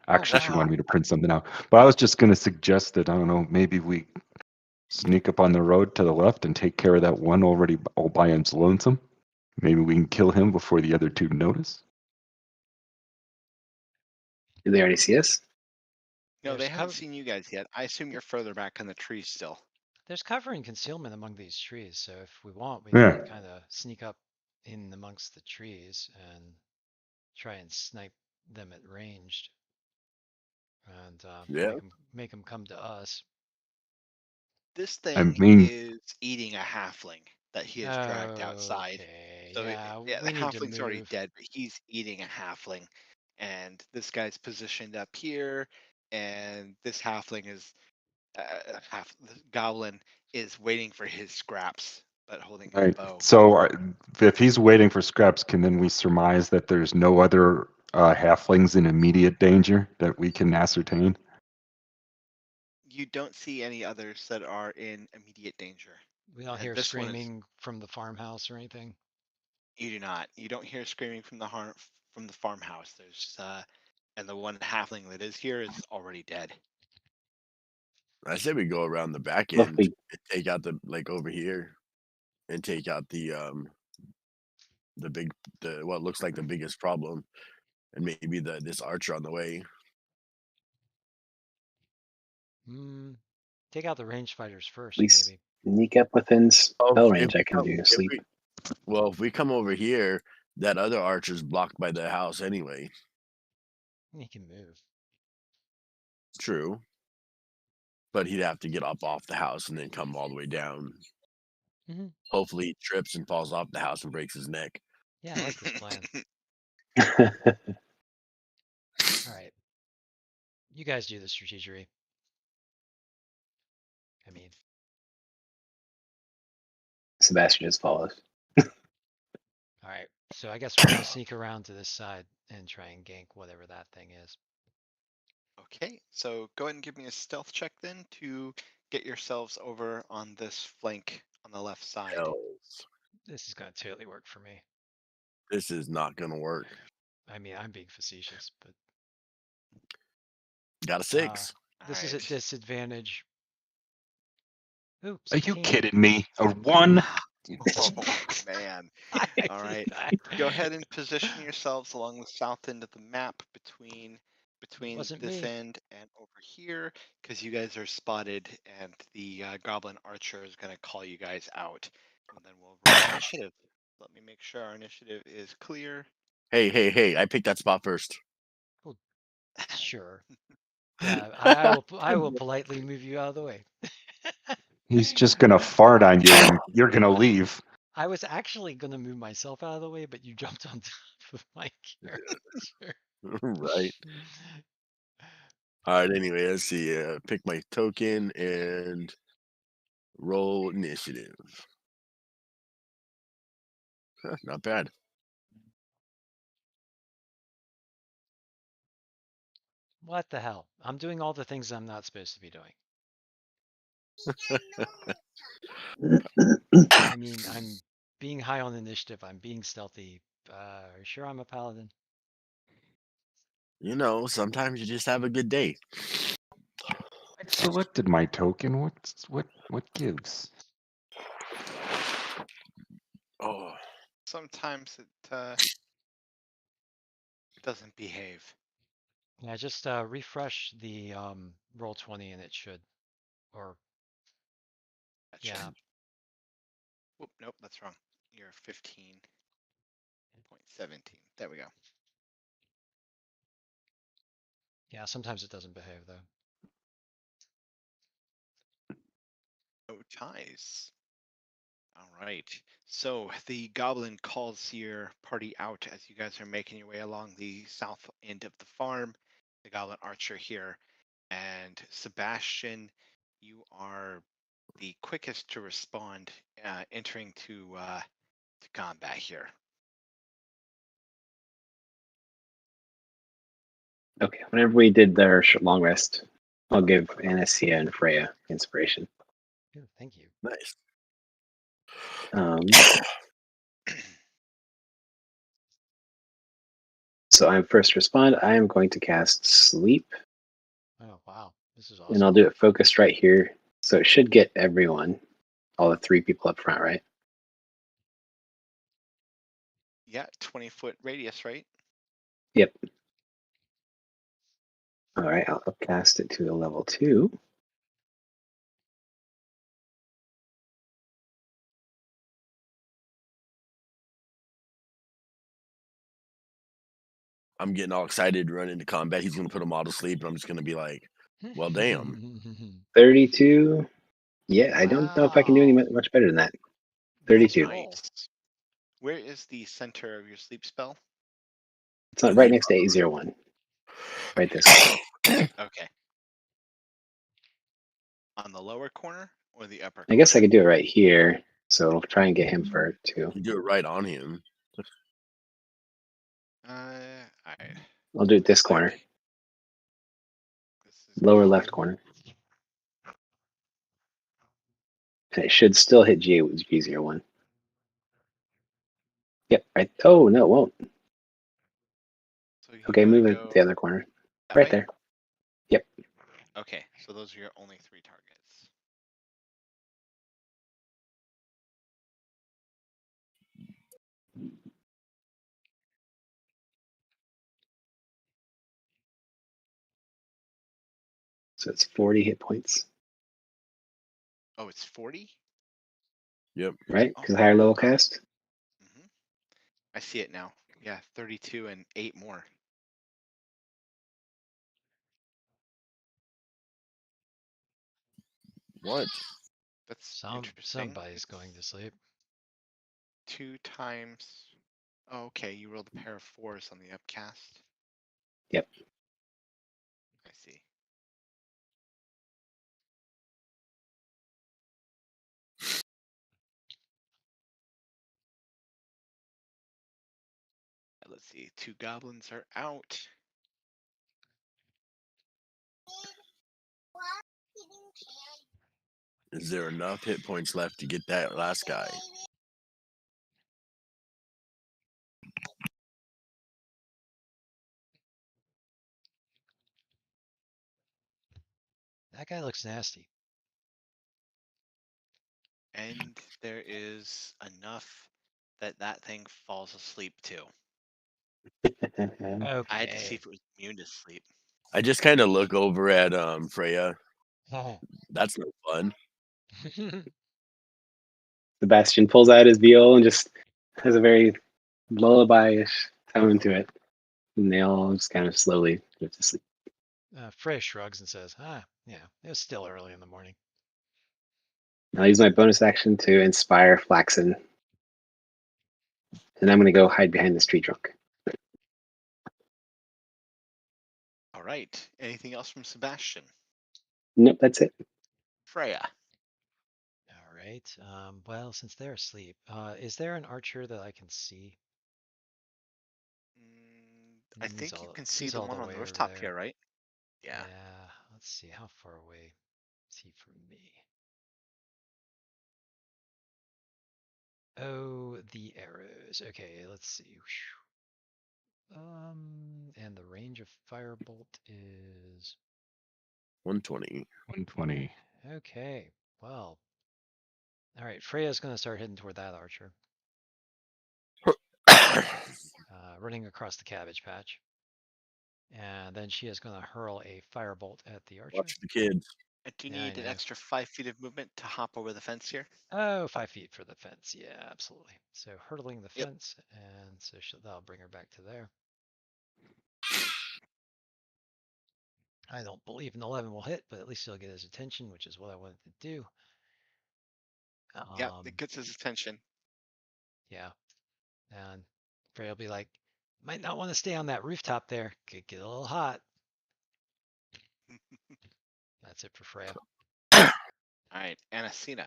Actually, she wow. wanted me to print something out. But I was just going to suggest that, I don't know, maybe we sneak up on the road to the left and take care of that one already all by his lonesome. Maybe we can kill him before the other two notice. Did they already see us? No, There's they haven't cover- seen you guys yet. I assume you're further back in the trees still. There's cover and concealment among these trees, so if we want, we Yeah. can kind of sneak up in amongst the trees and try and snipe them at ranged, and Yeah. make them come to us. This I thing mean, is eating a halfling that he has dragged outside. Okay, So yeah, yeah, the we need to halfling's already move. dead, but he's eating a halfling, and this guy's positioned up here, and this halfling is the goblin is waiting for his scraps, but holding his right. bow. So if he's waiting for scraps, can then we surmise that there's no other halflings in immediate danger that we can ascertain? You don't see any others that are in immediate danger. We don't And hear this one is screaming from the farmhouse or anything. you do not. You don't hear screaming from the farmhouse. There's and the one halfling that is here is already dead. I say we go around the back Well, if end we and take out the over here and take out the what looks like the biggest problem, and maybe this archer on the way. Take out the range fighters first, we maybe. sneak up within Oh, spell range, I can do if sleep. if we come over here, that other archer's blocked by the house anyway. He can move. True, but he'd have to get up off the house and then come all the way down. Mhm. Hopefully, he trips and falls off the house and breaks his neck. Yeah, I like this plan. All right, you guys do the strategery. I mean, Sebastian just follows. all right. So I guess we're gonna sneak around to this side and try and gank whatever that thing is. Okay, so go ahead and give me a stealth check then to get yourselves over on this flank on the left side. Hells, This is gonna totally work for me. this is not gonna work. I mean, I'm being facetious, but Got a 6. this is at disadvantage. Ooh, Are you 16. kidding me? A 1? Oh man. I All actually right. died. Go ahead and position yourselves along the south end of the map between Wasn't this me. end and over here, because you guys are spotted, and the goblin archer is going to call you guys out, and then we'll roll initiative. Let me make sure our initiative is clear. Hey! I picked that spot first. Sure. Yeah, I will politely move you out of the way. He's just going to fart on you and you're going to leave. I was actually gonna move myself out of the way, but you jumped on top of my character. Right. All right. Anyway, let's see. Pick my token and roll initiative. Huh, not bad. What the hell? I'm doing all the things I'm not supposed to be doing. I mean, I'm being high on initiative. I'm being stealthy. Are you sure I'm a paladin? You know, sometimes you just have a good day. I selected my token. What gives? Oh, Sometimes it doesn't behave. Yeah, just refresh the roll 20 and it should. Or Gotcha. yeah, Whoop, nope, that's wrong. You're 15.17. There we go. yeah. Sometimes it doesn't behave though. No ties. All right. So the goblin calls your party out as you guys are making your way along the south end of the farm. The goblin archer here. And Sebastian, you are the quickest to respond, entering to combat here. Okay, whenever we did their long rest, I'll give Anastasia and Freya inspiration. Ooh, thank you. nice. Um, So I'm first respond. I am going to cast Sleep, Oh wow, this is and awesome. I'll do it focused right here. So it should get everyone, all the 3 people up front, right? Yeah, 20-foot radius, right? Yep. All right, I'll upcast it to a level 2. I'm getting all excited to run into combat. He's going to put them all to sleep, and I'm just going to be like, well, damn. 32. Yeah, I don't know if I can do any Wow. much better than that. Nice 32. roll. Nice. Where is the center of your sleep spell? It's not right next to 801. Right this way. Okay. On the lower corner or the upper I guess I corner? could do it right here. So it'll try and get him for 2. You do it right on him. All right. I'll do it this Looks like corner. this is Lower going. left corner. And it should still hit G01. Yep. Right. Oh, no, it won't. So you Okay, want move to it to go the other corner. that Right way? there. Yep. Okay, so those are your only 3 targets. So it's 40 hit points, Oh, it's 40? Yep. right? Oh, Because higher level all right. cast. I see it now. Yeah, 32 and 8 more. What? That's interesting. Somebody's going to sleep. 2 times. Oh, okay, you rolled a pair of 4s on the upcast. Yep. I see. Let's see. 2 goblins are out. Is there enough hit points left to get that last guy? That guy looks nasty. And there is enough that that thing falls asleep too. I had to see Okay. if it was immune to sleep. I just kind of look over at Freya. Oh. That's no fun. Sebastian pulls out his viol and just has a very lullaby-ish tone to it. And they all just kind of slowly go to sleep. Freya shrugs and says, yeah, it's still early in the morning. I'll use my bonus action to inspire Flaxen. And I'm going to go hide behind this tree trunk. All right. Anything else from Sebastian? Nope, that's it. Freya. All right. Well, since they're asleep, is there an archer that I can see? I think you can see He's the all one the on the way over rooftop there. here, right? Yeah. Yeah. Let's see. How far away is he from me? Oh, the arrows. Okay, let's see. And the range of firebolt is 120. 120. okay. Well, all right. Freya's going to start heading toward that archer, running across the cabbage patch, and then she is going to hurl a firebolt at the archer. Watch the kids. Do you Yeah, I need an know. extra 5 feet of movement to hop over the fence here? Oh, 5 feet for the fence. Yeah, absolutely. So hurdling the Yep. fence, and so that'll bring her back to there. I don't believe an 11 will hit, but at least he'll get his attention, which is what I wanted to do. Yep, it gets his attention. Yeah. And Freya will be like, might not want to stay on that rooftop there. Could get a little hot. That's it for Freya. All right, Anacina.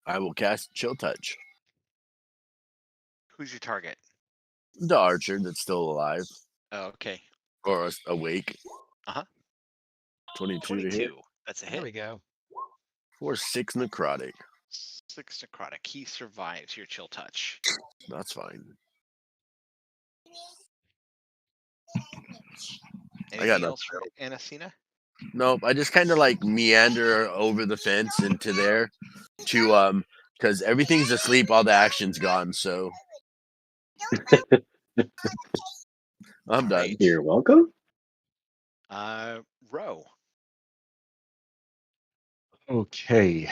I will cast Chill Touch. Who's your target? The archer that's still alive. Oh, okay. Or awake. Uh-huh. 22 to hit. 22. That's a There hit. we go. For 6 necrotic. 6 necrotic. He survives your chill touch. That's fine. Anything nothing else from Anacina? Nope. I just kind of like meander over the fence into there to because everything's asleep, all the action's gone. So I'm done. Alright. You're welcome. Row. Okay.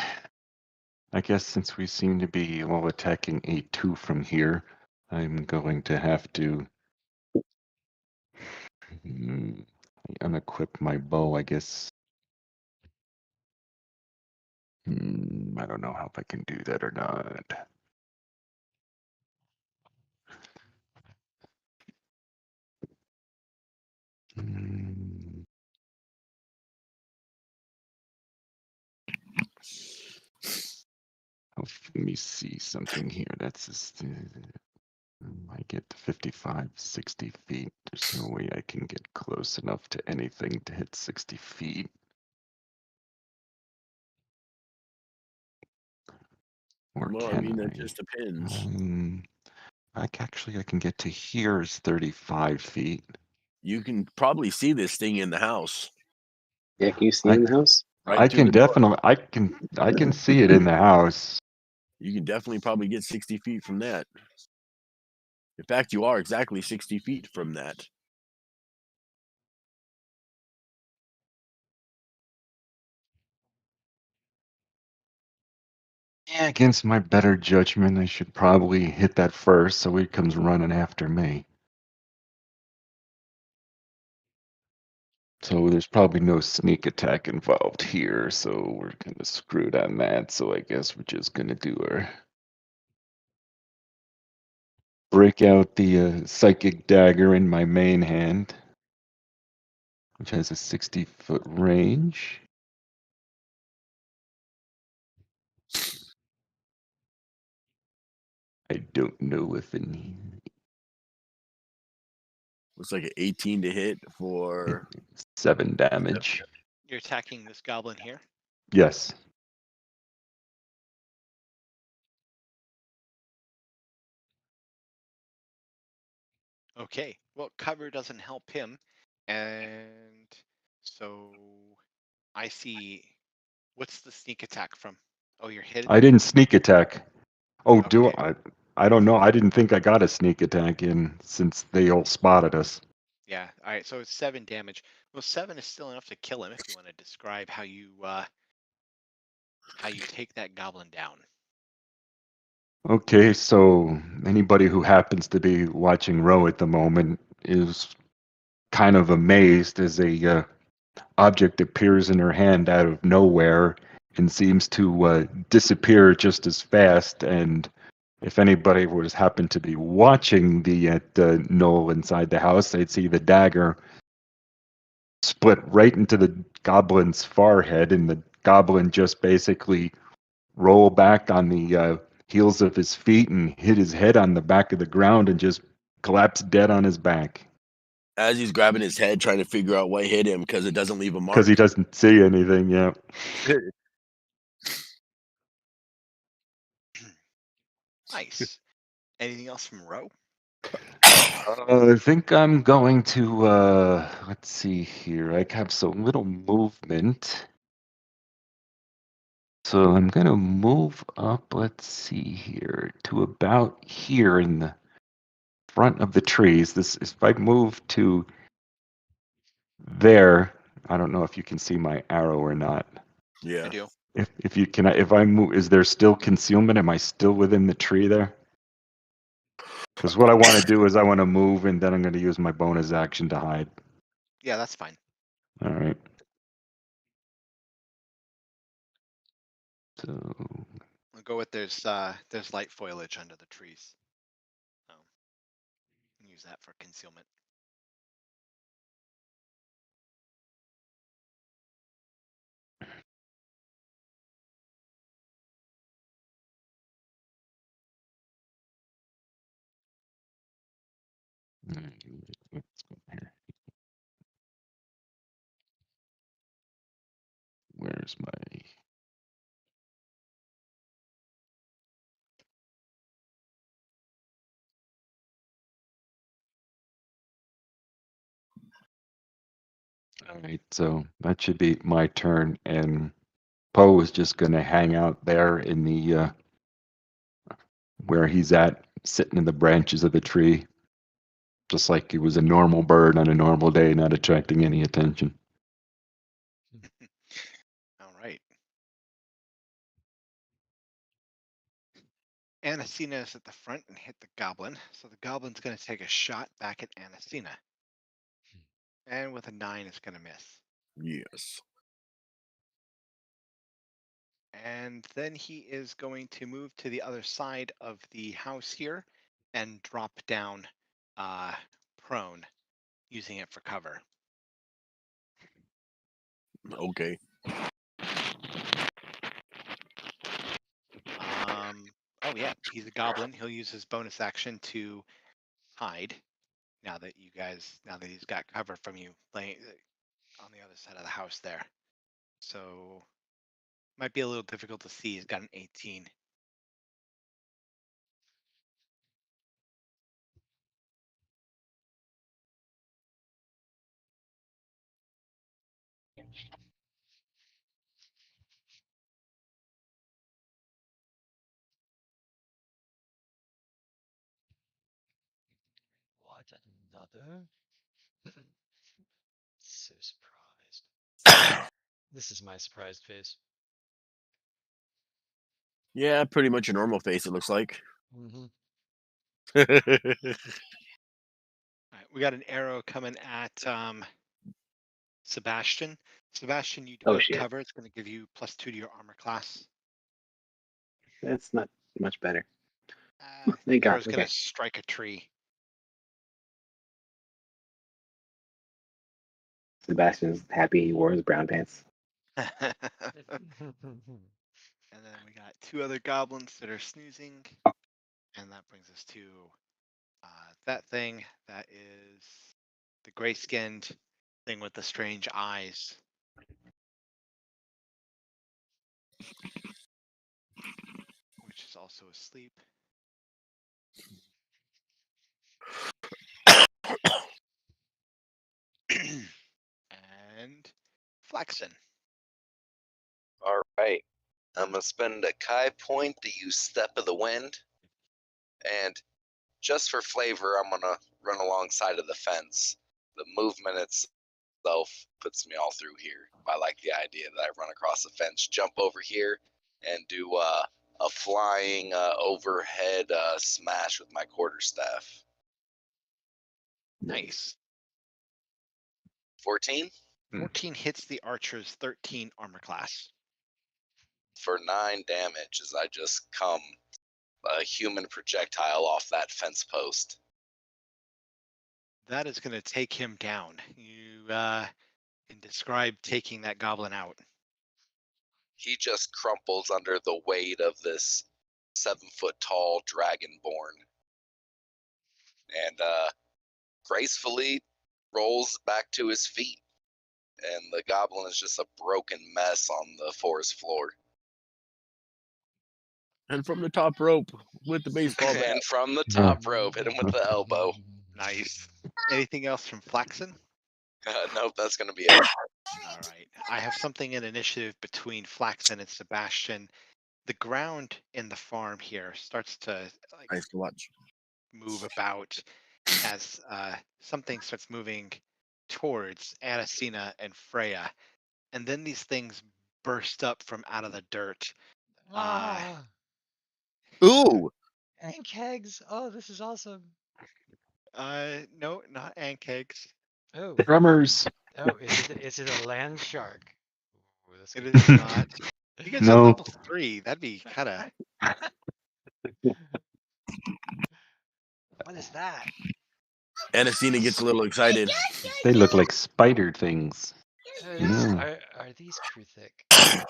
I guess since we seem to be all attacking A2 from here, I'm going to have to unequip my bow, I guess. I don't know if I can do that or not. Hmm. Oh, let me see something here. That's just, I get to 55, 60 feet. There's no way I can get close enough to anything to hit 60 feet. Or Well, I can mean, I? that just depends. Actually, I can get to here is 35 feet. You can probably see this thing in the house. Yeah, can you see I in the house? Right I through can the door. definitely I can see it in the house. You can definitely probably get 60 feet from that. In fact, you are exactly 60 feet from that. Yeah, against my better judgment, I should probably hit that first so he comes running after me. So there's probably no sneak attack involved here, so we're kind of screwed on that. So I guess we're just gonna do our break out the psychic dagger in my main hand, which has a 60-foot range. I don't know if any Looks like an 18 to hit for 7 damage. You're attacking this goblin here. Yes. Okay. Well, cover doesn't help him, and so I see. What's the sneak attack from? Oh, you're hidden. I didn't sneak attack. Oh, do Okay. I? I don't know. I didn't think I got a sneak attack in since they all spotted us. Yeah. All right. So it's 7 damage. Well, 7 is still enough to kill him. If you want to describe how you take that goblin down. Okay, so anybody who happens to be watching Row at the moment is kind of amazed as a object appears in her hand out of nowhere and seems to disappear just as fast. And if anybody was happened to be watching the knoll inside the house, they'd see the dagger split right into the goblin's forehead, and the goblin just basically roll back on the heels of his feet and hit his head on the back of the ground and just collapse dead on his back as he's grabbing his head, trying to figure out what hit him because it doesn't leave a mark. because he doesn't see anything yet. Nice. Anything else from Row? I think I'm going to, let's see here. I have so little movement. So I'm going to move up, let's see here, to about here in the front of the trees. If I move to there, I don't know if you can see my arrow or not. I Yeah. do. If you can, if I move, is there still concealment? Am I still within the tree there? Because what I want to do is I want to move, and then I'm going to use my bonus action to hide. Yeah, that's fine. All right. So I'll go with there's light foliage under the trees. Use that for concealment. let's go here. Where's my All right, so that should be my turn, and Poe is just going to hang out there in the where he's at, sitting in the branches of the tree, just like he was a normal bird on a normal day, not attracting any attention. All right. Anacina is at the front and hit the goblin. So the goblin's going to take a shot back at Anacina. And with a 9, it's going to miss. Yes. And then he is going to move to the other side of the house here and drop down prone, using it for cover. Okay. Oh yeah, he's a goblin. He'll use his bonus action to hide. Now that he's got cover from you, laying on the other side of the house there. So might be a little difficult to see. He's got an 18. What another? So surprised. This is my surprised face. Yeah, pretty much a normal face, it looks like. Mm-hmm. All right, we got an arrow coming at Sebastian. Sebastian, you do Oh have shit, cover. It's going to give you +2 to your armor class. that's not much better. The Thank God. arrow's going Okay. to strike a tree. Sebastian's happy he wore his brown pants. And then we got 2 other goblins that are snoozing. And that brings us to that thing. That is the gray-skinned thing with the strange eyes. Which is also asleep. And Flaxen. All right. I'm going to spend a Kai point to use Step of the Wind. And just for flavor, I'm going to run alongside of the fence. The movement itself puts me all through here. I like the idea that I run across the fence, jump over here, and do a flying overhead smash with my quarterstaff. Nice. 14 14 hits the archer's 13 armor class. for 9 damage as I just come a human projectile off that fence post. That is going to take him down. You can describe taking that goblin out. He just crumples under the weight of this 7-foot tall dragonborn and gracefully rolls back to his feet. And the goblin is just a broken mess on the forest floor. And from the top rope with the baseball bat. And from the top rope, hit him with the elbow. Nice. Anything else from Flaxen? Nope, that's going to be it. All right. I have something in initiative between Flaxen and Sebastian. The ground in the farm here starts to Nice to watch. move about as something starts moving towards Anacina and Freya. And then these things burst up from out of the dirt. Ooh! And kegs. Oh, this is awesome. No, not ankegs. Oh. Drummers. Oh, is it a land shark? Ooh, that's It good. is not. You guys have No. level 3. That'd be kind of. What is that? Anacina gets a little excited. They look like spider things. Are these Kruthic?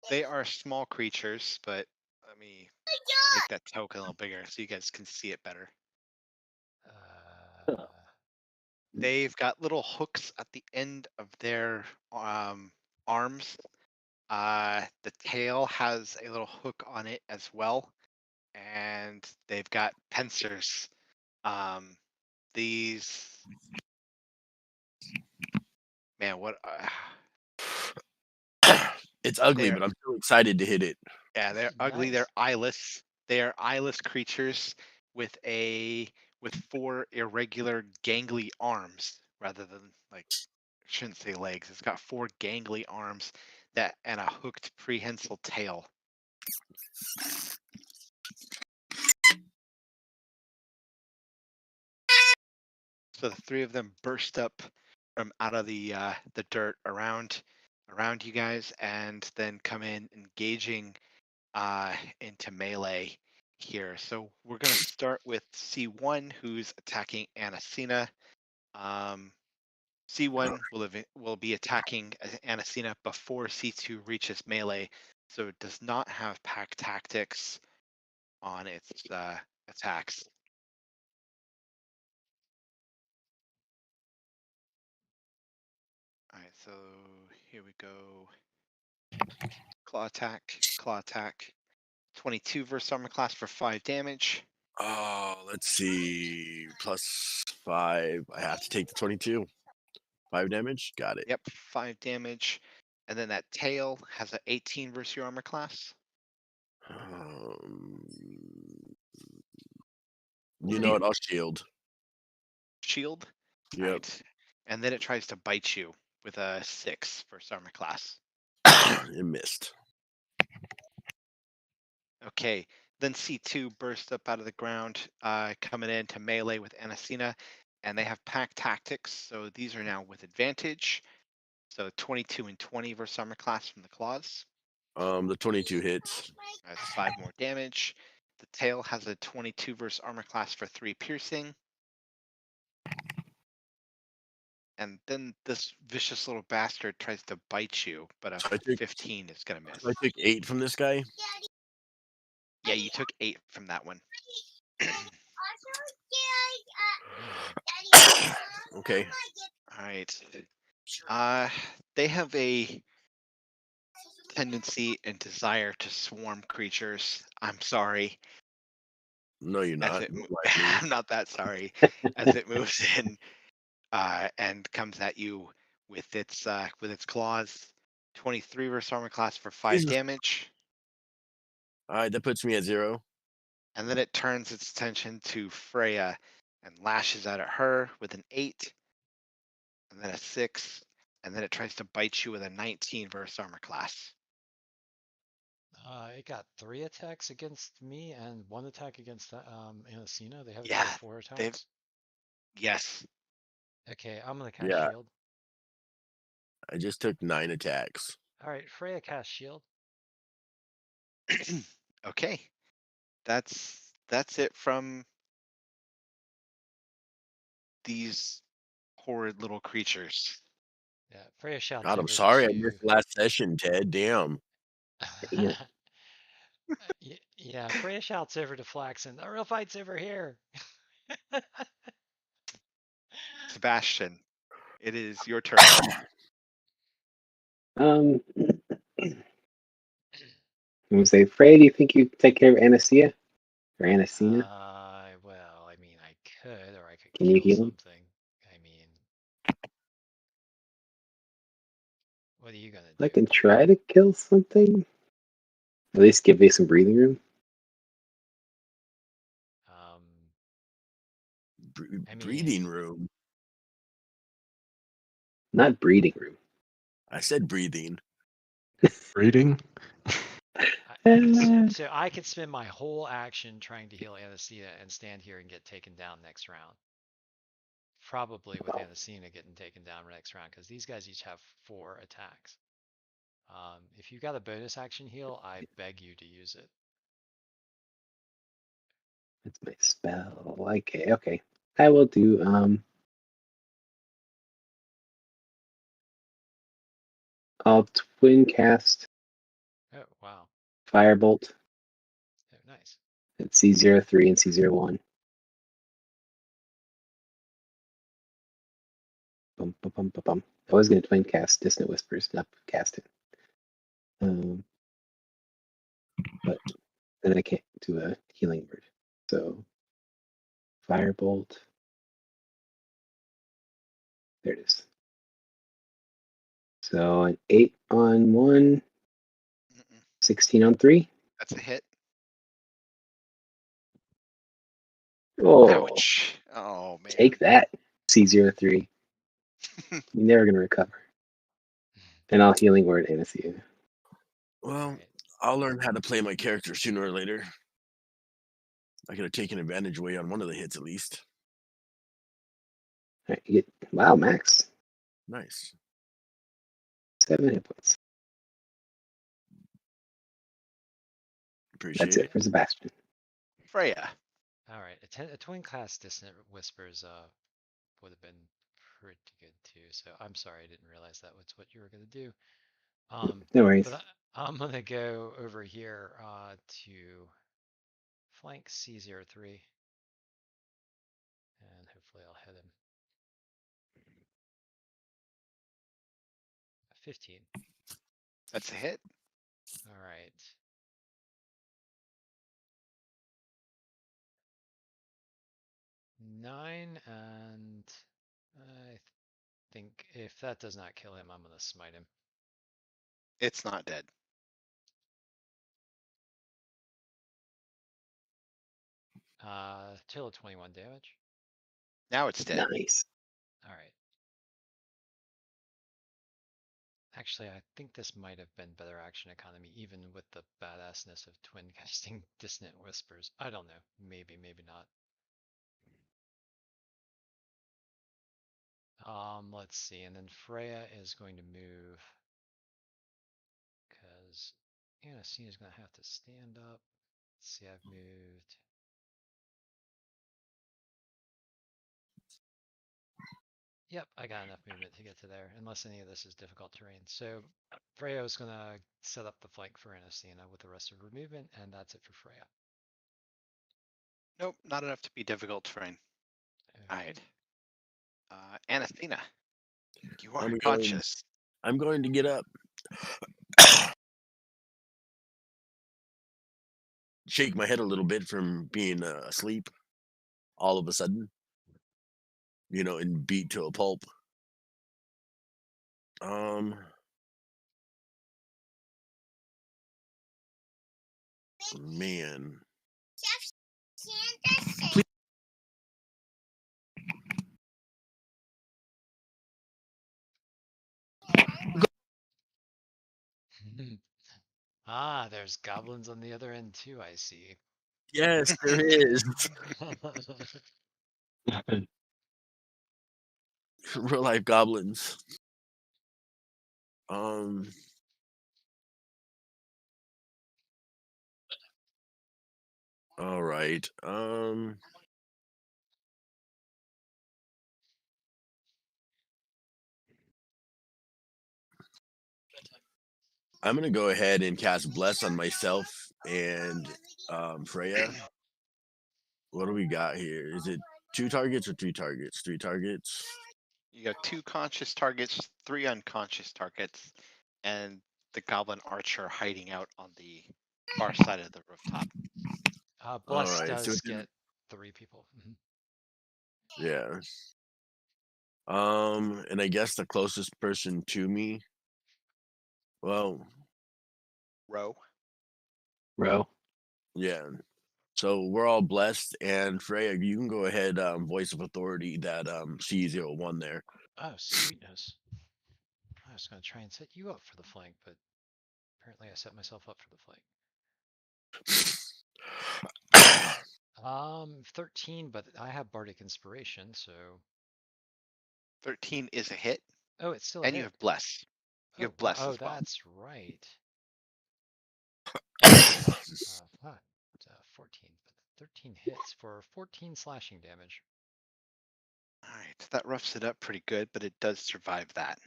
They are small creatures, but let me make that token a little bigger so you guys can see it better. They've got little hooks at the end of their arms. The tail has a little hook on it as well, and they've got pincers. These Man, what? It's ugly, There. but I'm so excited to hit it. Yeah, they're ugly. They're Nice. eyeless. They are eyeless creatures with with 4 irregular gangly arms rather than like I shouldn't say legs. It's got 4 gangly arms that and a hooked prehensile tail. So the 3 of them burst up from out of the dirt around you guys and then come in engaging into melee here. So we're gonna start with C1, who's attacking Anacina. C1 will be attacking Anacina before C2 reaches melee, so it does not have pack tactics on its attacks. All right, so here we go. Claw attack. 22 versus armor class for 5 damage. Oh, let's see. +5. I have to take the 22. 5 damage. Got it. Yep, 5 damage. And then that tail has a 18 versus your armor class. You know what? I'll shield. Shield. Yep. Right. And then it tries to bite you with a 6 versus armor class. It missed. Okay. Then C2 bursts up out of the ground, coming into melee with Anacina, and they have pack tactics, so these are now with advantage. So 22 and 20 versus armor class from the claws. The 22 hits. That's 5 more damage. The tail has a 22 versus armor class for 3 piercing. And then this vicious little bastard tries to bite you, but a So I took 15 is going to miss. So I took 8 from this guy. Yeah, you took 8 from that one. Okay. All right. They have a tendency and desire to swarm creatures. I'm sorry. No, you're As not. it, Don't lie to me. I'm not that sorry. As it moves in, and comes at you with its claws. 23 versus armor class for 5 Jesus. damage. All right, that puts me at 0. And then it turns its attention to Freya and lashes out at her with an 8, and then a 6, and then it tries to bite you with a 19 versus armor class. It got 3 attacks against me and 1 attack against Anacina. They have a Yeah, total of 4 they've attacks. yes. Okay, I'm gonna cast Yeah, shield. I just took 9 attacks. All right, Freya cast shield. Okay, that's it from these horrid little creatures. Yeah, Freya shouts God, I'm over sorry I to. missed last session, Ted. Damn. Yeah. Yeah, Freya shouts over to Flaxen. The real fight's over here. Sebastian, it is your turn. I'm gonna say, Frey, do you think you take care of Anastasia or Anacina? Well, I mean, I could, or I could Can you kill heal him? something. I mean, what are you gonna I do? can try to kill something. At least give me some breathing room. Um, I Breathing mean, room. Not breathing room. I said breathing. Reading? so I could spend my whole action trying to heal Anesthesia and stand here and get taken down next round. Probably with Anesthesia getting taken down next round, because these guys each have 4 attacks. If you got a bonus action heal, I beg you to use it. That's my spell. Okay. I will do I'll twin cast Oh, wow. Firebolt Oh, nice. at C03 and C01. Bum, bum, bum, bum, bum. I was gonna twin cast Distant Whispers, not cast it. But then I can't do a healing word. So Firebolt. There it is. So an 8 on 1, Mm-mm. 16 on 3. That's a hit. Oh, Ouch. Oh, man. take that, C03. You're never going to recover. And I'll healing word anesthesia. Well, Right. I'll learn how to play my character sooner or later. I could have taken advantage away on one of the hits at least. All right, you get, wow, max. Nice. 7 hit points. Appreciate That's it it. for Sebastian. Freya. All right. A twin class dissonant whispers would have been pretty good too. So I'm sorry I didn't realize that was what you were gonna do. No worries. But I'm gonna go over here to flank C03, and hopefully I'll hit him. 15. That's a hit. All right. Nine, and I think if that does not kill him, I'm gonna smite him. It's not dead. Total of 21 damage. Now it's dead. Nice. All right. Actually, I think this might have been better action economy, even with the badassness of twin casting dissonant whispers. I don't know. Maybe, maybe not. Let's see. And then Freya is going to move because Anastasia is going to have to stand up. Let's see, I've moved. Yep, I got enough movement to get to there, unless any of this is difficult terrain. So Freya is going to set up the flank for Anastasia with the rest of her movement, and that's it for Freya. Nope, not enough to be difficult terrain. All Okay. right. Anathena, you are I'm conscious. going to get up. Shake my head a little bit from being asleep all of a sudden, and beat to a pulp. Man. Ah, there's goblins on the other end too, I see. Yes, there is. Real life goblins. All right. I'm gonna go ahead and cast Bless on myself and Freya. What do we got here? Is it 2 targets or 3 targets? 3 targets. You got 2 conscious targets, 3 unconscious targets, and the goblin archer hiding out on the far side of the rooftop. Bless All right, does get 3 people. Yeah. And I guess the closest person to me. Well, Row. yeah. So we're all blessed, and Freya, you can go ahead, voice of authority that C01 there. Oh, sweetness. I was going to try and set you up for the flank, but apparently I set myself up for the flank. 13, but I have Bardic Inspiration, so... 13 is a hit. Oh, it's still a And hit. you have bless. You have bless as well. That's right. 14, but 13 hits for 14 slashing damage. All right, that roughs it up pretty good, but it does survive that.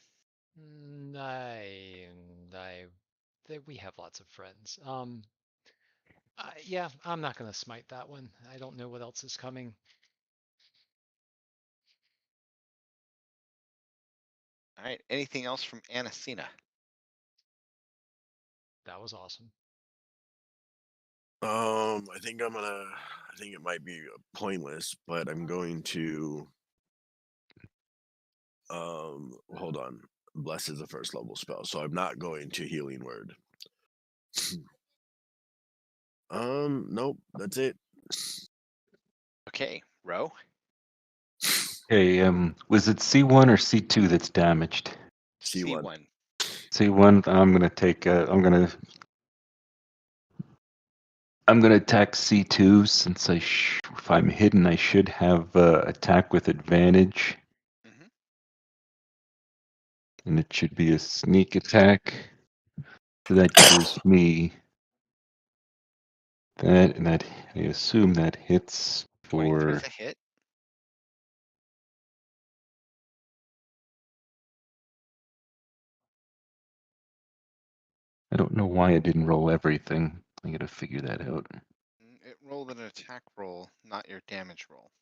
We have lots of friends. Yeah, I'm not gonna smite that one. I don't know what else is coming. All right, anything else from Anathena? That was awesome. I think it might be pointless, but I'm going to hold on. Bless is a first level spell, so I'm not going to Healing Word. Nope, that's it. Okay, Ro. Hey, was it C1 or C2 that's damaged? C1. C1. C1. I'm gonna attack C2 since if I'm hidden, I should have attack with advantage, Mhm. and it should be a sneak attack. So that gives me that, and that I assume that hits 23 for. is a hit. I don't know why I didn't roll everything. I gotta figure that out. It rolled an attack roll, not your damage roll.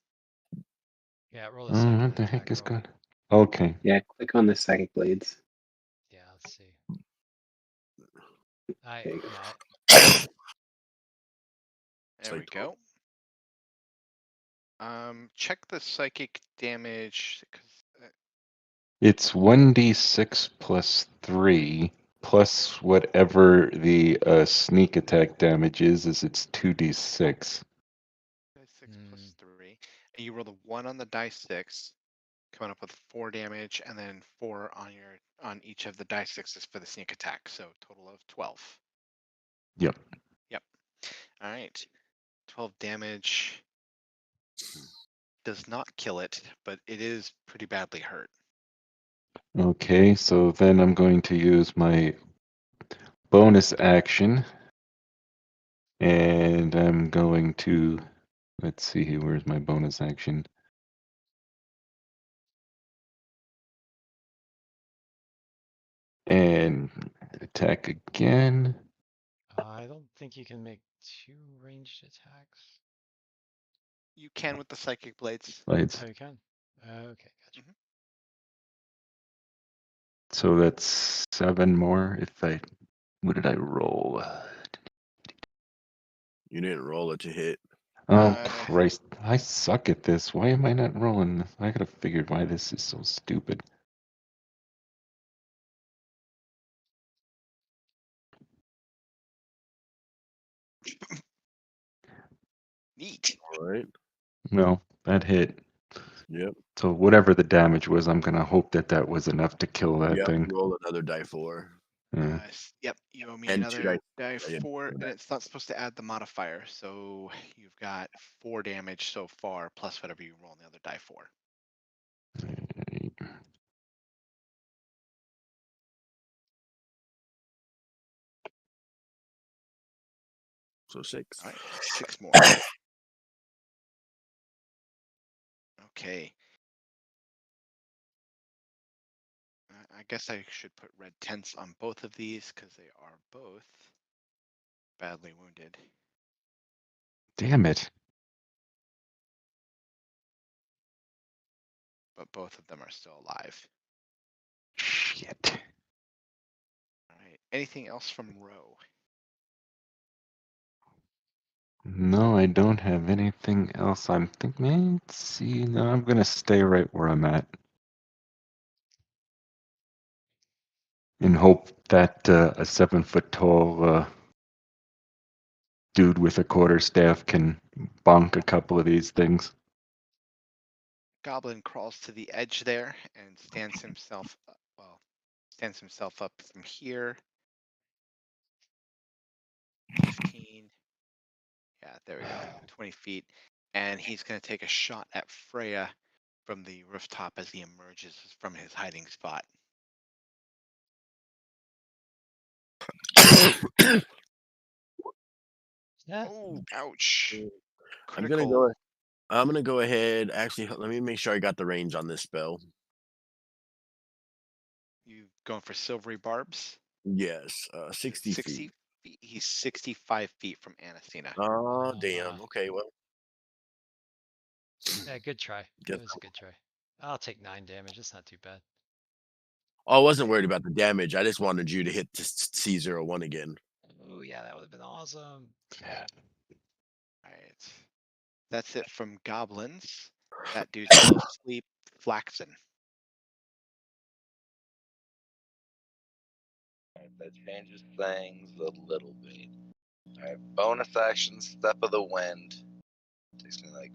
Yeah, roll a Oh, second what the attack heck is roll. going? Okay. Yeah, click on the psychic blades. Yeah, let's see. Okay. There we go. Check the psychic damage. It's 1d6 plus 3 plus whatever the sneak attack damage is it's 2d6. Die 6 plus 3. And you roll the 1 on the die 6, coming up with 4 damage, and then 4 on each of the die 6s for the sneak attack. So total of 12. Yep. Yep. All right. 12 damage does not kill it, but it is pretty badly hurt. Okay, so then I'm going to use my bonus action, and I'm going to, let's see here, where's my bonus action? And attack again. I don't think you can make 2 ranged attacks. You can with the psychic blades. Blades. Oh, you can? Okay, gotcha. So that's 7 more. What did I roll? You didn't roll it to hit. Oh, Christ. I suck at this. Why am I not rolling this? I gotta figure why this is so stupid. Neat. All right. No, that hit. Yep. So whatever the damage was, I'm gonna hope that was enough to kill that Yep. thing. Roll another die 4. Yeah. Yep, you owe me And 2 another die. die 4, and it's not supposed to add the modifier. So you've got 4 damage so far, plus whatever you roll on the other die 4. So 6. All right, 6 more. Okay. I guess I should put red tents on both of these because they are both badly wounded. Damn it. But both of them are still alive. Shit. All right. Anything else from Row? No, I don't have anything else. I'm thinking, let's see. No, I'm gonna stay right where I'm at. And hope that a 7-foot tall dude with a quarterstaff can bonk a couple of these things. Goblin crawls to the edge there and stands himself up from here. 15. Yeah, there we go. 20 feet. And he's going to take a shot at Freya from the rooftop as he emerges from his hiding spot. Yeah. Oh, ouch. I'm gonna Critical. go ahead. Actually, let me make sure I got the range on this spell. You going for silvery barbs? Yes, 60 60 feet. feet. He's 65 feet from Anastina. Oh, damn. Okay, well. Yeah, good try. Guess It was a good try. I'll take 9 damage. It's not too bad. I wasn't worried about the damage. I just wanted you to hit C01 again. Oh, yeah, that would have been awesome. All right. That's it from goblins. That dude's still asleep, flaxen. Alright, that changes things a little bit. Alright, bonus action, Step of the Wind. Takes me like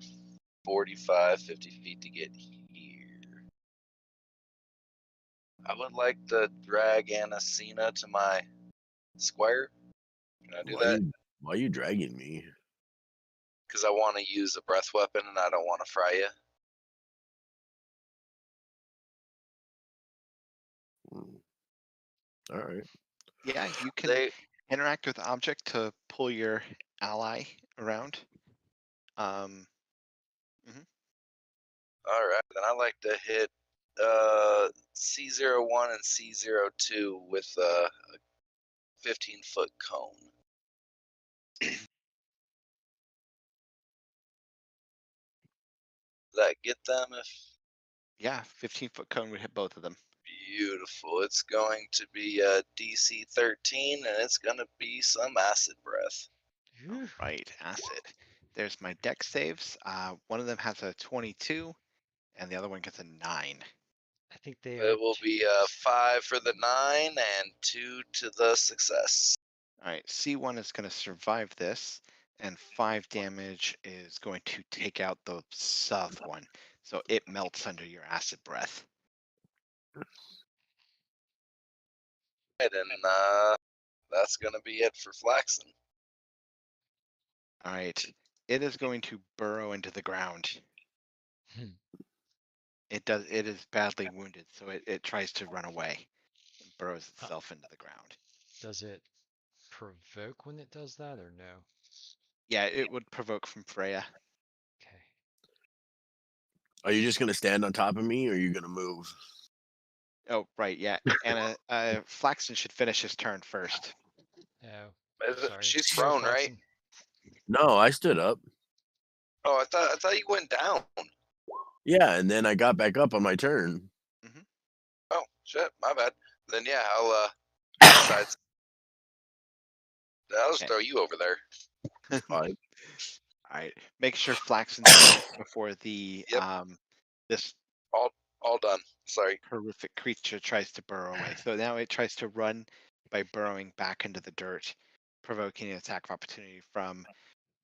45, 50 feet to get here. I would like to drag Anacina to my square. Can I do that? Why are you dragging me? Because I want to use a breath weapon and I don't want to fry you. All right. Yeah, you can They, interact with the object to pull your ally around. Um, all right, then I like to hit C01 and C02 with a 15-foot cone. Does that get them? If yeah, 15-foot cone would hit both of them. beautiful. It's going to be a DC 13, and it's going to be some acid breath. All right, acid. There's my deck saves. One of them has a 22, and the other one gets a 9. I think they are. It will be 5 for the 9 and 2 to the success. All right, C1 is going to survive this, and 5 damage is going to take out the south one, so it melts under your acid breath. And that's going to be it for Flaxen. All right, it is going to burrow into the ground. It is badly wounded, so it tries to run away and burrows itself into the ground. Does it provoke when it does that, or no? Yeah, it would provoke from Freya. Okay. Are you just gonna stand on top of me, or are you gonna move? Oh, right, yeah. And Flaxen should finish his turn first. Oh, sorry. She's Go, prone, right? Flaxen. No, I stood up. Oh, I thought you went down. Yeah, and then I got back up on my turn. Oh shit, my bad. Then yeah, I'll decide. I'll just Okay. throw you over there. Fine. All right, make sure Flaxen's finished before the Yep. this All done. Sorry. horrific creature tries to burrow away. So now it tries to run by burrowing back into the dirt, provoking an attack of opportunity from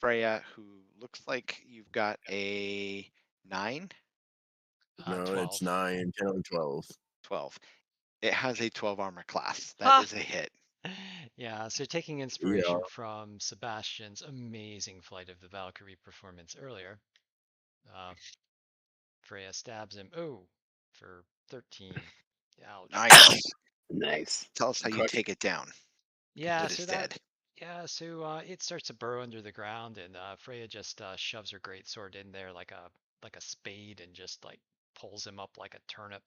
Freya, who looks like you've got a 9, No, 12. it's 9, 10, or 12. 12. It has a 12 armor class. That is a hit. Yeah, so taking inspiration from Sebastian's amazing Flight of the Valkyrie performance earlier, Freya stabs him. Oh, for 13. Ouch. Nice. Nice. Tell us how you take it down. Yeah, It so is that. dead. Yeah, so it starts to burrow under the ground, and Freya just shoves her greatsword in there like a spade, and just like pulls him up like a turnip.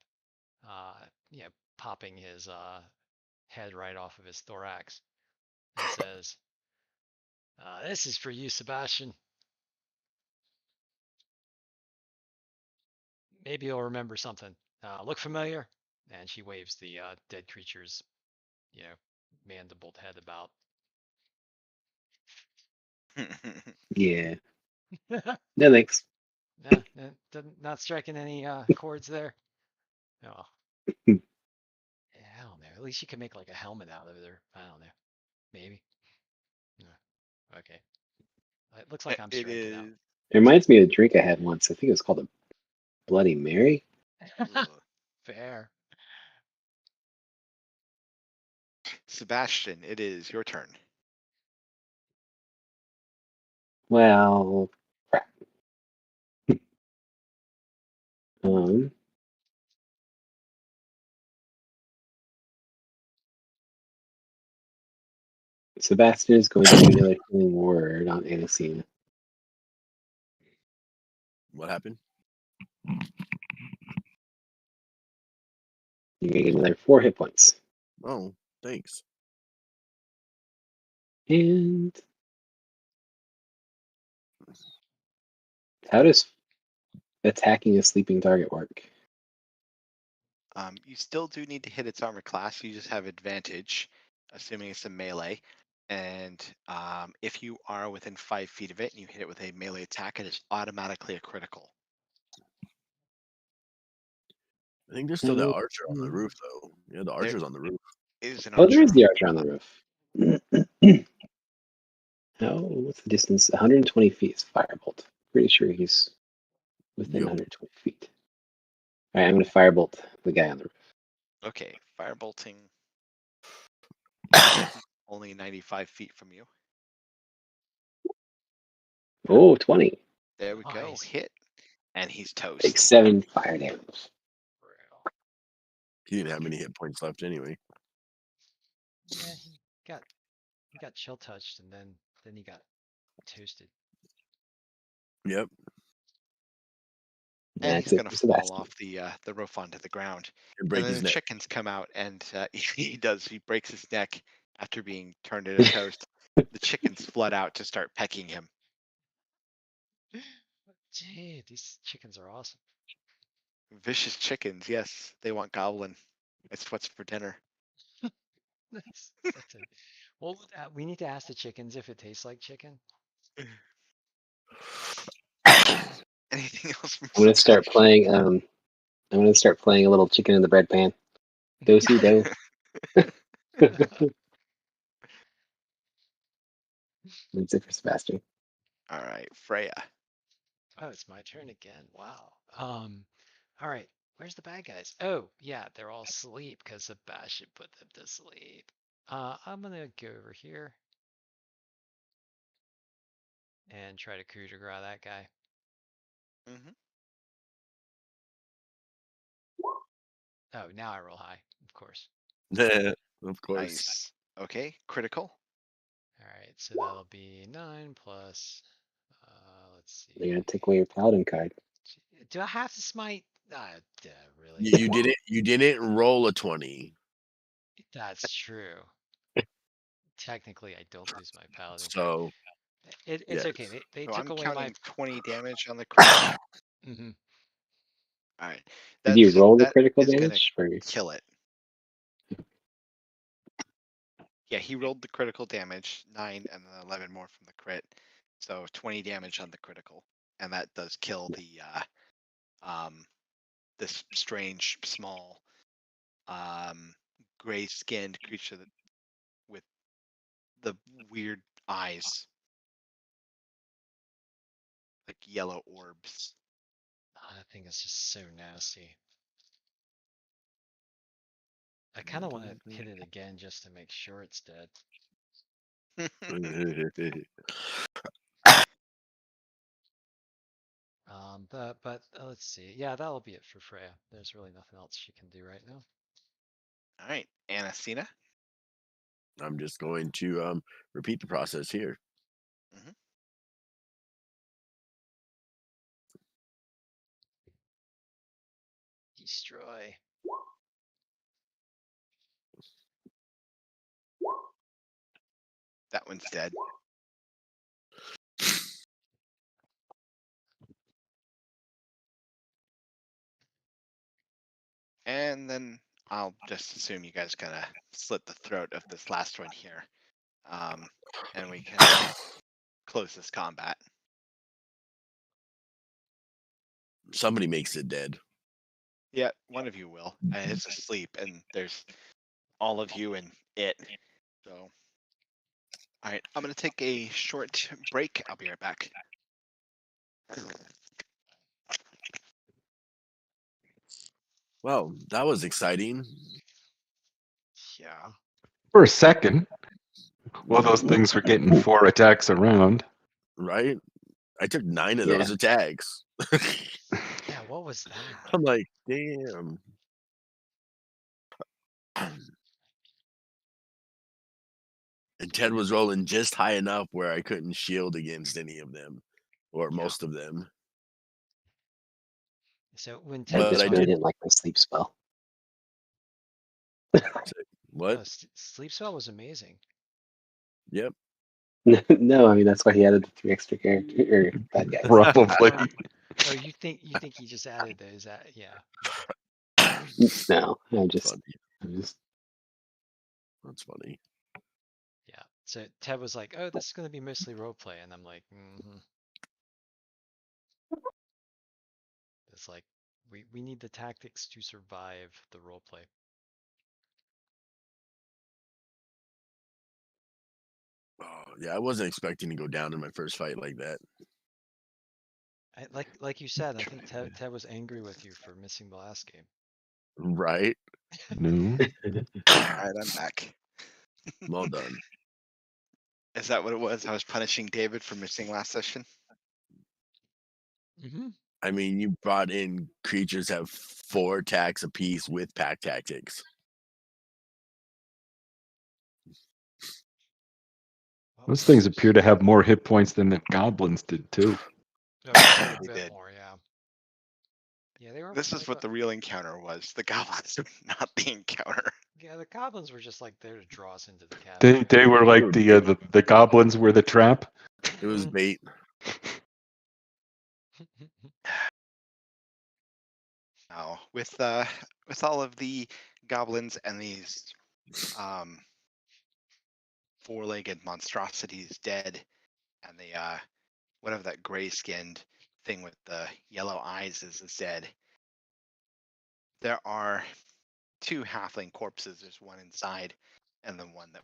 Yeah, popping his head right off of his thorax, and says, "This is for you, Sebastian. Maybe you'll remember something. Look familiar?" And she waves the dead creature's, mandibled head about. Yeah. No thanks. Nah, not striking any chords there. Oh. I don't know. At least you can make like a helmet out of it. I don't know. Maybe. Yeah. Okay. It looks like I'm It striking out. is. It reminds me of a drink I had once. I think it was called a Bloody Mary. Fair. Sebastian, it is your turn. Well, crap. Um, Sebastian is going to do another healing word on Anacina. What happened? You're going to get another 4 hit points. Oh, thanks. And how does attacking a sleeping target work? You still do need to hit its armor class. You just have advantage, assuming it's a melee. And if you are within 5 feet of it and you hit it with a melee attack, it is automatically a critical. I think there's still that archer on the roof, though. Yeah, the archer's on the roof. Isn't Oh, there untrue. is the archer on the roof. What's the distance? 120 feet is firebolt. Pretty sure he's within Yo, 120 feet. All right, I'm going to firebolt the guy on the roof. Okay, firebolting. Only 95 feet from you. Oh, 20. There we go. Nice. Hit. And he's toast. Take 7 fire damage. he didn't have many hit points left anyway. Yeah, he got chill touched, and then he got toasted. Yep. And That's he's it gonna for fall Sebastian. off the roof onto the ground. And And break then his the neck. chickens come out, and he breaks his neck after being turned into toast. The chickens flood out to start pecking him. Gee, these chickens are awesome. Vicious chickens, yes, they want goblin. It's what's for dinner. Nice. That's it. Well, we need to ask the chickens if it tastes like chicken. Anything else from I'm going to start Sebastian? playing. I'm going to start playing a little chicken in the bread pan. Do-si do. That's it for Sebastian. All right, Freya. Oh, it's my turn again. Wow. All right. Where's the bad guys? Oh, yeah, they're all asleep because Sebastian put them to sleep. I'm gonna go over here and try to coup de grace that guy. Mm-hmm. Oh, now I roll high, of course. Of course. Nice. Okay, critical. All right, so that'll be 9 plus. Let's see. They're going to take away your paladin card. Do I have to smite? Really? You didn't roll a 20. That's true. Technically, I don't lose my paladin card. So It's yes. okay. They So took I'm away my. counting 20 damage on the critical. Mhm. All right. Did you roll the That critical is gonna damage? Or... kill it. Yeah, he rolled the critical damage, 9 and then 11 more from the crit. So 20 damage on the critical. And that does kill this strange small gray skinned creature with the weird eyes. Like yellow orbs. That thing is just so nasty. I kind of want to hit it again just to make sure it's dead. But let's see. Yeah, that'll be it for Freya. There's really nothing else she can do right now. All right, Anacina. I'm just going to repeat the process here. Mm-hmm. Destroy. That one's dead. And then I'll just assume you guys gonna slit the throat of this last one here. And we can close this combat. Somebody makes it dead. Yeah, one of you will. It's asleep, and there's all of you and it. So, all right, I'm gonna take a short break. I'll be right back. Well, that was exciting. Yeah. For a second, while those things were getting 4 attacks around. Right? I took 9 of Yeah. those attacks. Yeah, what was that? I'm like, damn. And Ted was rolling just high enough where I couldn't shield against any of them, or Yeah. most of them. So when I Ted But was just I really did. didn't like my sleep spell. What? sleep spell was amazing. Yep. No, I mean that's why he added the 3 extra character or bad guys. Probably. Oh, you think he just added those? Yeah. No, I'm That's just funny. That's funny. Yeah. So Ted was like, "Oh, this is going to be mostly roleplay," and I'm like, "Mm-hmm." It's like we need the tactics to survive the roleplay. Yeah, I wasn't expecting to go down in my first fight like that. Like you said, I think Ted was angry with you for missing the last game. Right? No. All right, I'm back. Well done. Is that what it was? I was punishing David for missing last session. Mm-hmm. I mean, you brought in creatures have 4 attacks apiece with pack tactics. Those things appear to have more hit points than the goblins did too. Quite a They bit did. more, yeah. Yeah, they were. This is what the real encounter was. The goblins were not the encounter. Yeah, the goblins were just like there to draw us into the cabin. They were like the goblins were the trap. It was bait. Now, with all of the goblins and these um, 4-legged monstrosities dead, and the whatever that gray-skinned thing with the yellow eyes is dead. There are 2 halfling corpses. There's one inside, and then one that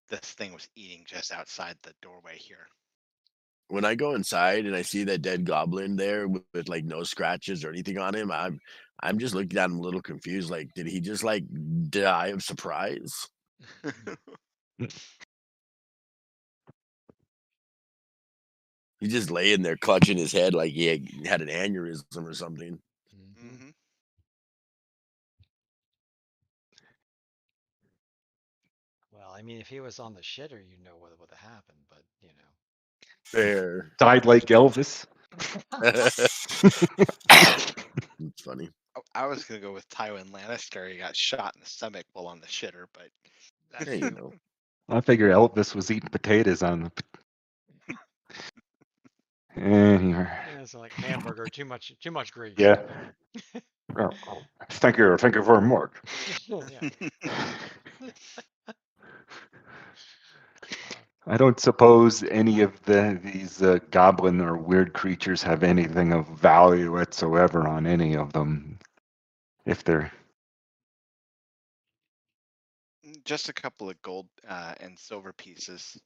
this thing was eating just outside the doorway here. When I go inside and I see that dead goblin there with like no scratches or anything on him, I'm just looking at him a little confused. Like, did he just like die of surprise? He's just laying there clutching his head like he had an aneurysm or something. Mm-hmm. Well, I mean, if he was on the shitter, you know what would have happened, but you know. Fair. Died like Elvis. It's funny. I was gonna go with Tywin Lannister. He got shot in the stomach while on the shitter, but That's Hey, you true. know. I figure Elvis was eating potatoes on the. Anyway. Yeah, it's like hamburger, too much grease. Yeah. Thank you very much. Yeah. I don't suppose any of these goblin or weird creatures have anything of value whatsoever on any of them. If they're just a couple of gold and silver pieces.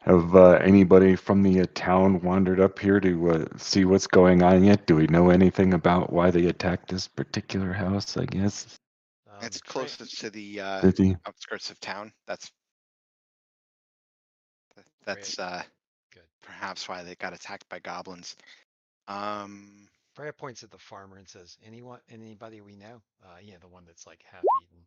have anybody from the town wandered up here to see what's going on yet? Do we know anything about why they attacked this particular house? I guess. It's closest to the City. outskirts of town. That's Good. perhaps why they got attacked by goblins. Freya points at the farmer and says, anybody we know? Yeah, the one that's like half eaten.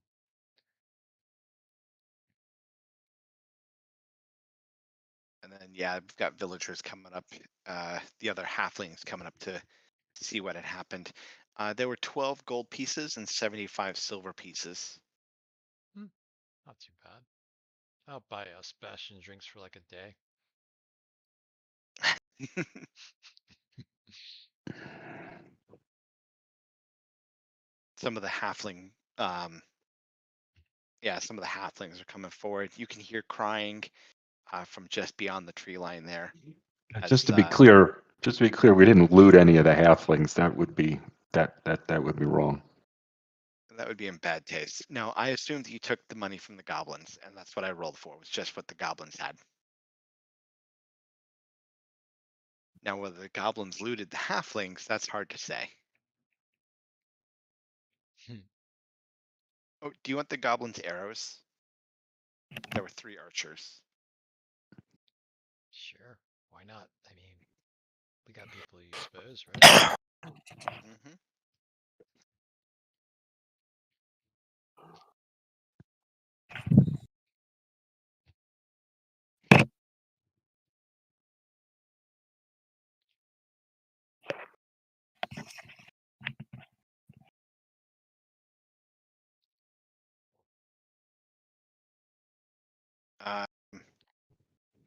And then yeah, we've got villagers coming up, the other halflings coming up to see what had happened. There were 12 gold pieces and 75 silver pieces. Not too bad. I'll buy Sebastian drinks for like a day. Some of the halflings are coming forward. You can hear crying from just beyond the tree line there. Just to be clear, we didn't loot any of the halflings. That would be that would be wrong. That would be in bad taste. No, I assumed you took the money from the goblins, and that's what I rolled for, was just what the goblins had. Now, whether the goblins looted the halflings, that's hard to say. Oh, do you want the goblins' arrows? There were 3 archers. Sure, why not? I mean, we got people who use bows, right? Mm-hmm.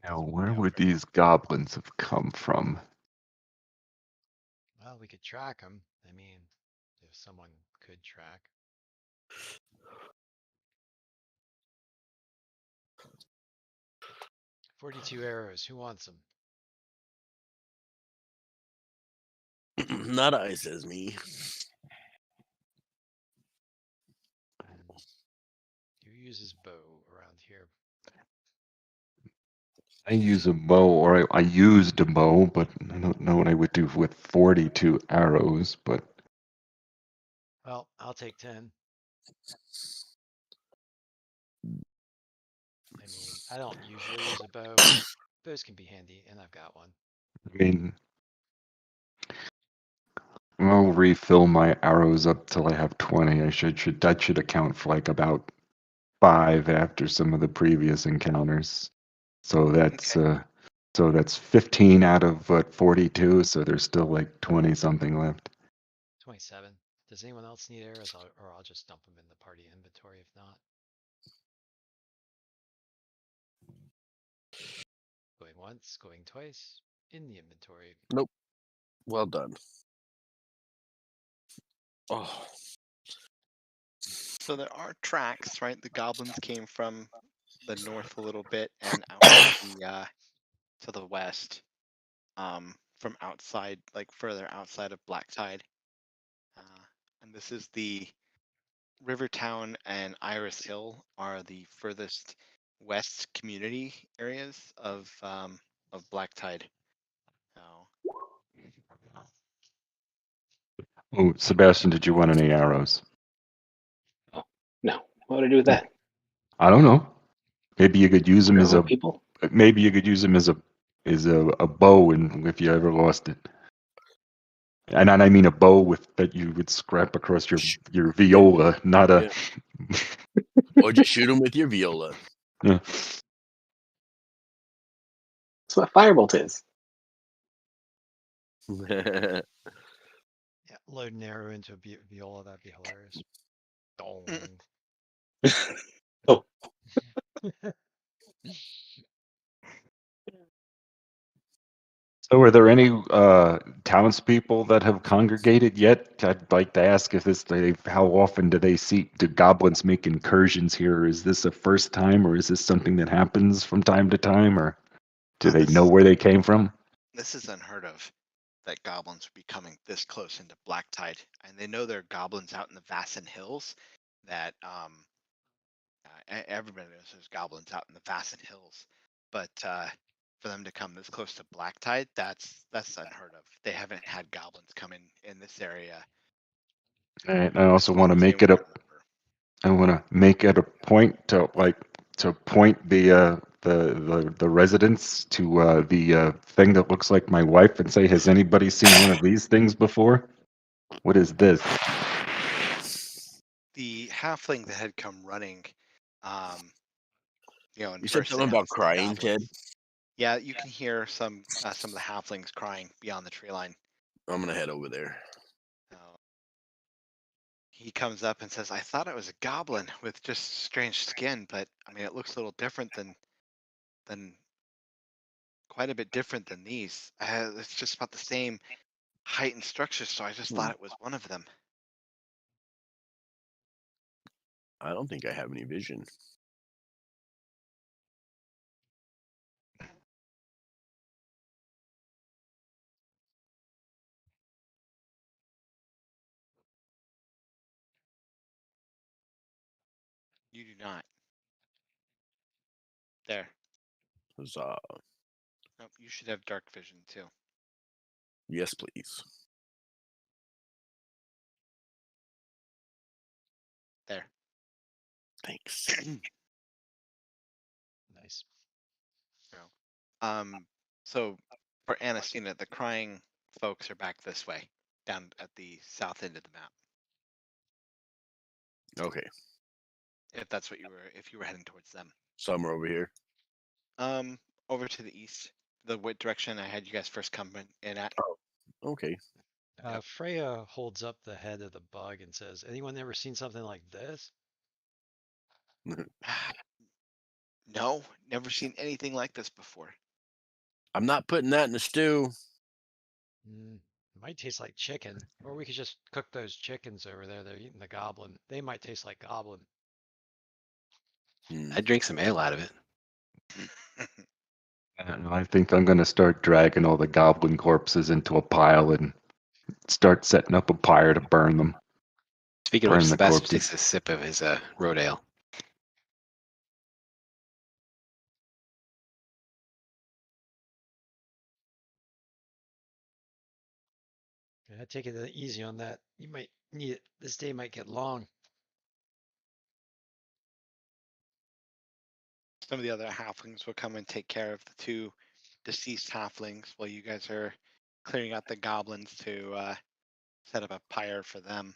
Now, where would these goblins have come from? Well, we could track them. I mean, if someone could track. 42 arrows. Who wants them? Not I, says me. Who uses bow around here? I use a bow, or I used a bow, but I don't know what I would do with 42 arrows. But Well, I'll take 10. I mean, I don't usually use a bow, but bows can be handy, and I've got one. I mean, I'll refill my arrows up till I have 20. That should account for like about 5 after some of the previous encounters. So that's so that's 15 out of 42. So there's still like 20 something left. 27. Does anyone else need arrows, or I'll just dump them in the party inventory if not? Going once, going twice, in the inventory. Nope. Well done. Oh, So there are tracks, right? The goblins came from the north a little bit and out to the west, from outside, like further outside of Blacktide. And this is the Rivertown and Iris Hill are the furthest west community areas of Blacktide. Oh, Oh, Sebastian, did you want any arrows? Oh, no. What would I do with that? I don't know. Maybe you could use them as Arrow a people? maybe you could use them as a bow, and if you ever lost it. And I mean a bow with that you would scrap across your viola, not a. Yeah. Or just shoot them with your viola. Yeah. That's what firebolt is. Yeah, load an arrow into a viola, that'd be hilarious. Dong. Oh. So, are there any townspeople that have congregated yet? I'd like to ask if how often do goblins make incursions here? Is this a first time, or is this something that happens from time to time, or do they know where they came from? This is unheard of, that goblins would be coming this close into Blacktide, and they know there are goblins out in the Vassin Hills. That everybody knows there's goblins out in the Vassin Hills, but for them to come this close to Blacktide, that's unheard of. They haven't had goblins come in this area. And I also as want long to as they make it a remember. I want to make it a point to point the residents to the thing that looks like my wife and say, "Has anybody seen one of these things before? What is this?" The halfling that had come running, and You said first something about announced the crying, Ted? goblins. Yeah, you can hear some of the halflings crying beyond the tree line. I'm gonna head over there. He comes up and says, "I thought it was a goblin with just strange skin, but I mean, it looks a little different than quite a bit different than these. It's just about the same height and structure, so I just thought it was one of them." I don't think I have any vision. You do not. There. Huzzah. Nope, you should have dark vision too. Yes, please. There. Thanks. Nice. So for Anastina, the crying folks are back this way, down at the south end of the map. Okay. If you were heading towards them. Somewhere over here. Over to the east, the direction I had you guys first come in at. Oh, okay. Freya holds up the head of the bug and says, "Anyone ever seen something like this?" No, never seen anything like this before. I'm not putting that in the stew. It might taste like chicken, or we could just cook those chickens over there. They're eating the goblin. They might taste like goblin. I'd drink some ale out of it. I don't know. I think I'm going to start dragging all the goblin corpses into a pile and start setting up a pyre to burn them. Speaking of which, Burn the Sebastian corpses. takes a sip of his road ale. Yeah, take it easy on that. You might need it. This day might get long. Some of the other halflings will come and take care of the two deceased halflings while you guys are clearing out the goblins to set up a pyre for them.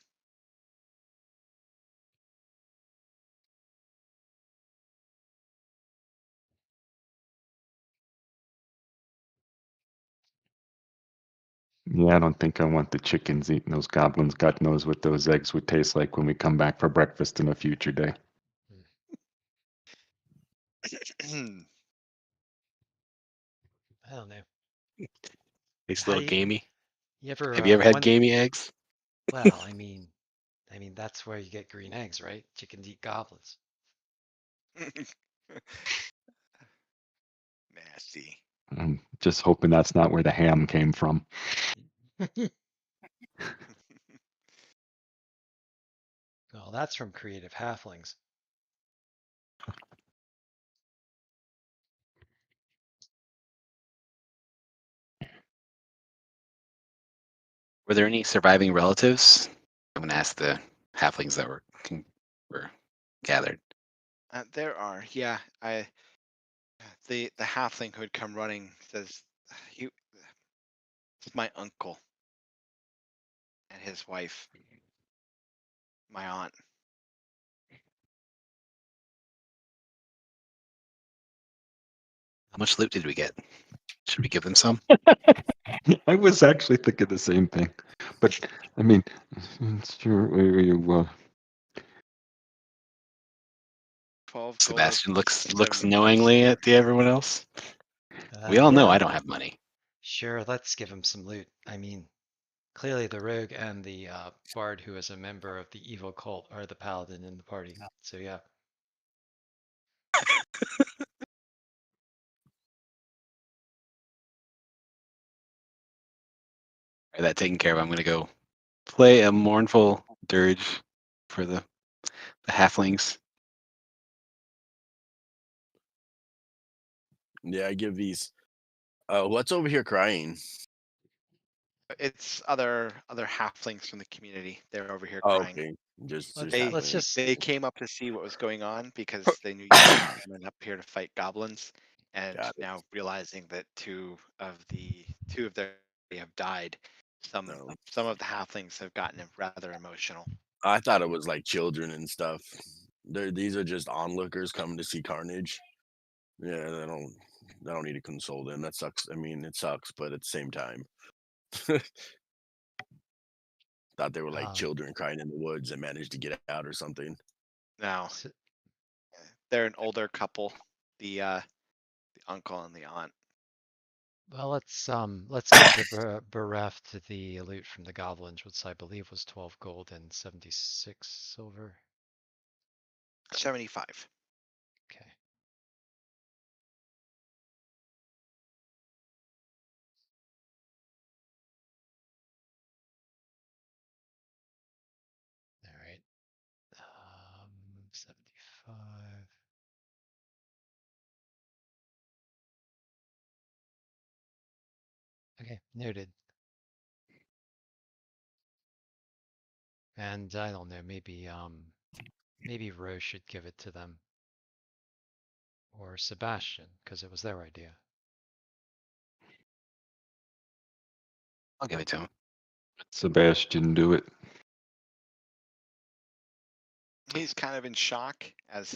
Yeah, I don't think I want the chickens eating those goblins. God knows what those eggs would taste like when we come back for breakfast in a future day. I don't know. Tastes a How little do you, gamey. you ever Have you ever had one? gamey eggs? Well, I mean that's where you get green eggs, right? Chickens eat goblins. Nasty. I'm just hoping that's not where the ham came from. Well, that's from creative halflings. Were there any surviving relatives? I'm gonna ask the halflings that were gathered. There are, yeah. The halfling who had come running says, "You, it's my uncle and his wife, my aunt." How much loot did we get? Should we give them some? I was actually thinking the same thing, but I mean, sure, you, 12 gold. Sebastian looks 75 knowingly silver. at everyone else. We all know Yeah, I don't have money. sure. Let's give him some loot. I mean, clearly the rogue and the bard who is a member of the evil cult are the paladin in the party. So yeah. Are that taken care of? I'm gonna go play a mournful dirge for the halflings. Yeah, I give these. What's over here crying? It's other halflings from the community. They're over here Oh, crying. okay. Just Let's They let's happening. just they came up to see what was going on because they knew you guys were coming up here to fight goblins, and Got it. now realizing that two of their have died, some No, of the halflings have gotten rather emotional. I thought it was like children and stuff. These are just onlookers coming to see carnage. Yeah, they don't need to console them. That sucks. I mean, it sucks, but at the same time, thought they were like um children crying in the woods and managed to get out or something. Now s- they're an older couple, the uncle and the aunt. well let's give the bereft the loot from the goblins, which I believe was 12 gold and 76 silver. 75. Okay. All right. 75. Okay, noted. And I don't know, maybe Rose should give it to them. Or Sebastian, because it was their idea. I'll give it to him. Sebastian do it. He's kind of in shock as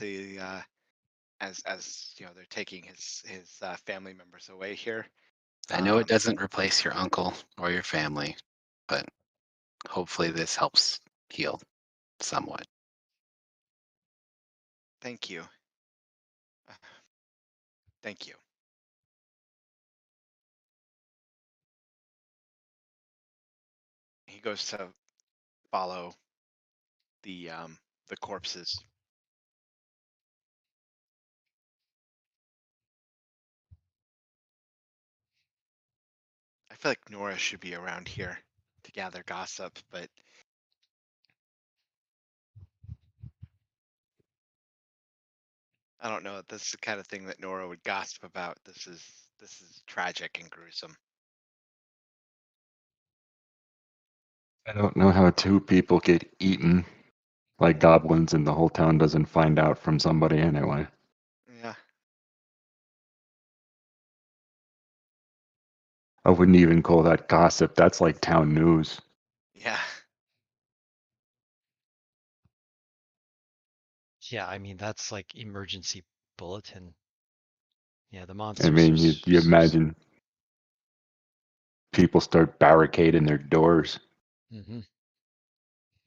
as you know they're taking his family members away here. I know it doesn't replace your uncle or your family, but hopefully this helps heal somewhat. Thank you. Thank you. He goes to follow the corpses. I feel like Nora should be around here. to gather gossip, but I don't know. This is the kind of thing that Nora would gossip about. This is tragic and gruesome. I don't know how two people get eaten like goblins and the whole town doesn't find out from somebody anyway. Yeah. I wouldn't even call that gossip. That's like town news. Yeah. Yeah, I mean that's like emergency bulletin. Yeah, the I monsters mean, you imagine people start barricading their doors. Mm-hmm.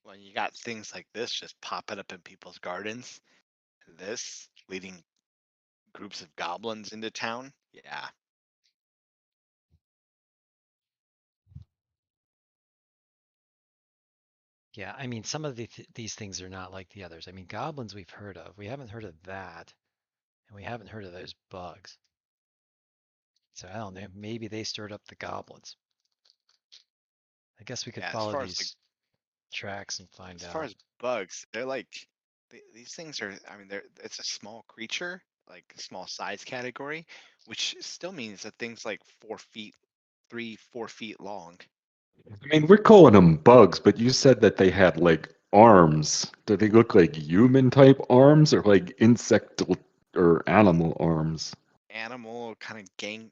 When you got things like this just popping up in people's gardens, this leading groups of goblins into town. Yeah. Yeah, I mean some of these things are not like the others. I mean goblins we've heard of. We haven't heard of that, and we haven't heard of those bugs. So I don't know. Maybe they stirred up the goblins. I guess we could Yeah. follow these tracks and find As far out. as bugs, they're like these things are. I mean, it's a small creature, like a small size category, which still means that things like 4 feet, 3, 4 feet long. I mean, we're calling them bugs, but you said that they had like arms. Do they look like human type arms or like insect or animal arms? Animal kind of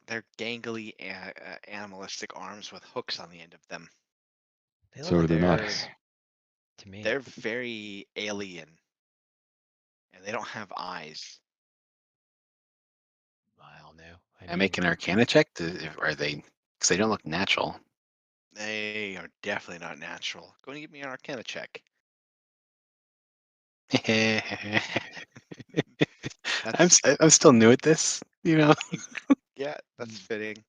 they're gangly, animalistic arms with hooks on the end of them. They look So like they're not. bugs to me. They're very alien, and they don't have eyes. I don't know. I make an Arcana check. Are they? Because they don't look natural. They are definitely not natural. Go and give me an Arcana check. I'm still new at this, you know. Yeah, that's fitting.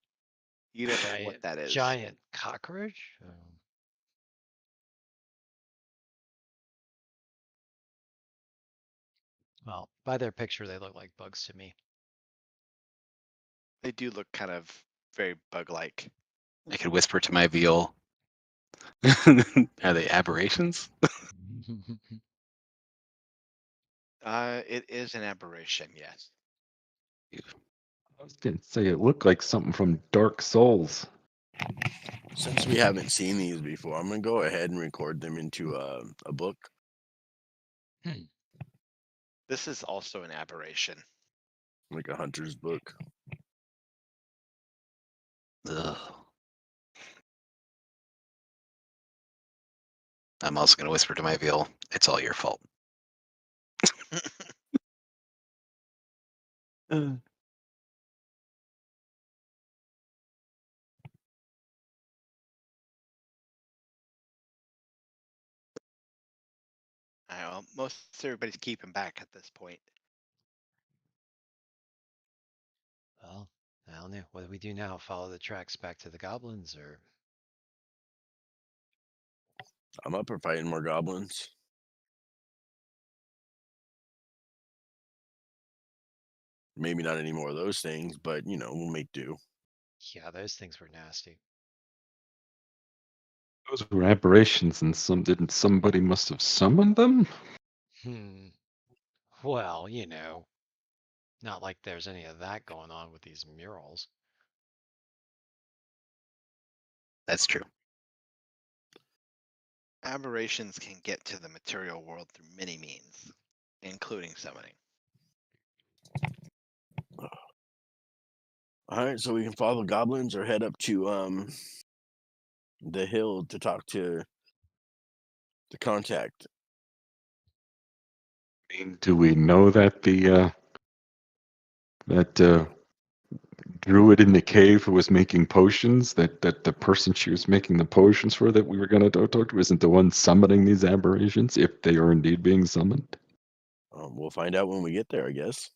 You don't know what that is. Giant cockroach? Well, by their picture, they look like bugs to me. They do look kind of very bug-like. I could whisper to my veal. Are they aberrations? It is an aberration, yes. I was gonna say it looked like something from Dark Souls. Since we haven't seen these before, I'm gonna go ahead and record them into a book. This is also an aberration. Like a hunter's book. Ugh. I'm also going to whisper to my veal. It's all your fault. Well, most everybody's keeping back at this point. Well, I don't know. What do we do now? Follow the tracks back to the goblins, or? I'm up for fighting more goblins. Maybe not any more of those things, but you know, we'll make do. Yeah, those things were nasty. Those were aberrations, and somebody must have summoned them. Well, you know, not like there's any of that going on with these murals. That's true. Aberrations can get to the material world through many means, including summoning. All right, so we can follow goblins or head up to the hill to talk to the contact. I mean, do we know that that druid in the cave who was making potions, that the person she was making the potions for that we were going to talk to isn't the one summoning these aberrations, if they are indeed being summoned? We'll find out when we get there, I guess.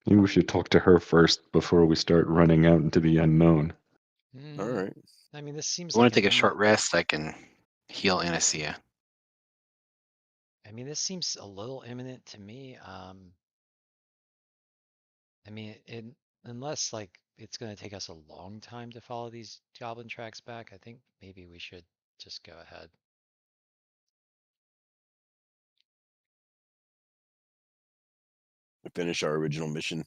Maybe we should talk to her first before we start running out into the unknown. All right. I mean, this seems If you want like to take a short rest, I can heal Anacia. I mean, this seems a little imminent to me. I mean, unless like it's going to take us a long time to follow these goblin tracks back, I think maybe we should just go ahead. Finish our original mission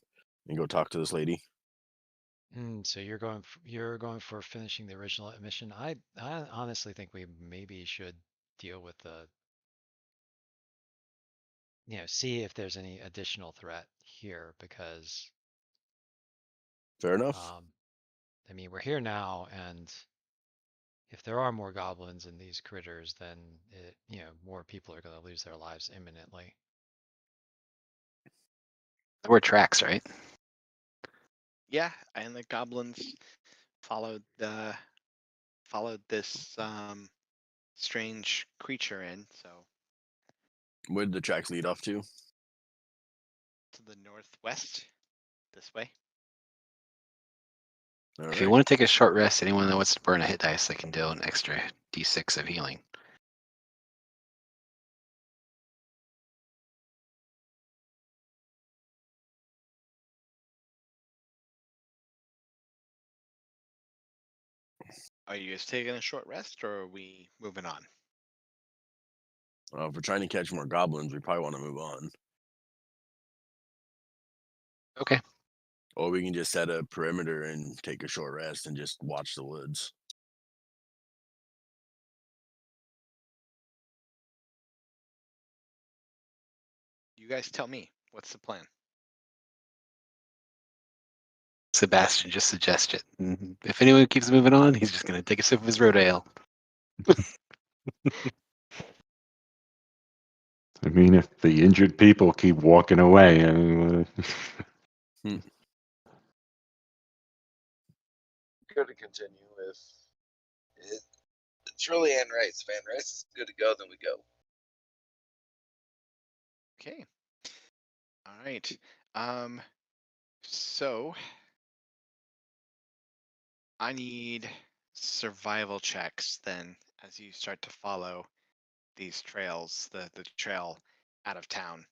and go talk to this lady. So you're going for finishing the original mission. I honestly think we maybe should deal with the, see if there's any additional threat here because Fair enough. I mean, we're here now, and if there are more goblins and these critters, then more people are going to lose their lives imminently. There were tracks, right? Yeah, and the goblins followed this strange creature in, so Where did the tracks lead off to? to the northwest, this way. All If you right. want to take a short rest, anyone that wants to burn a hit dice, they can do an extra d6 of healing. Are you guys taking a short rest, or are we moving on? If we're trying to catch more goblins, we probably want to move on. Okay. Or we can just set a perimeter and take a short rest and just watch the woods. You guys tell me. What's the plan? Sebastian just suggested. If anyone keeps moving on, he's just going to take a sip of his road ale. I mean, if the injured people keep walking away, Good to continue if it's really Anne Rice. If Anne Rice is good to go, then we go. Okay. All right. So I need survival checks then as you start to follow these trails, the trail out of town,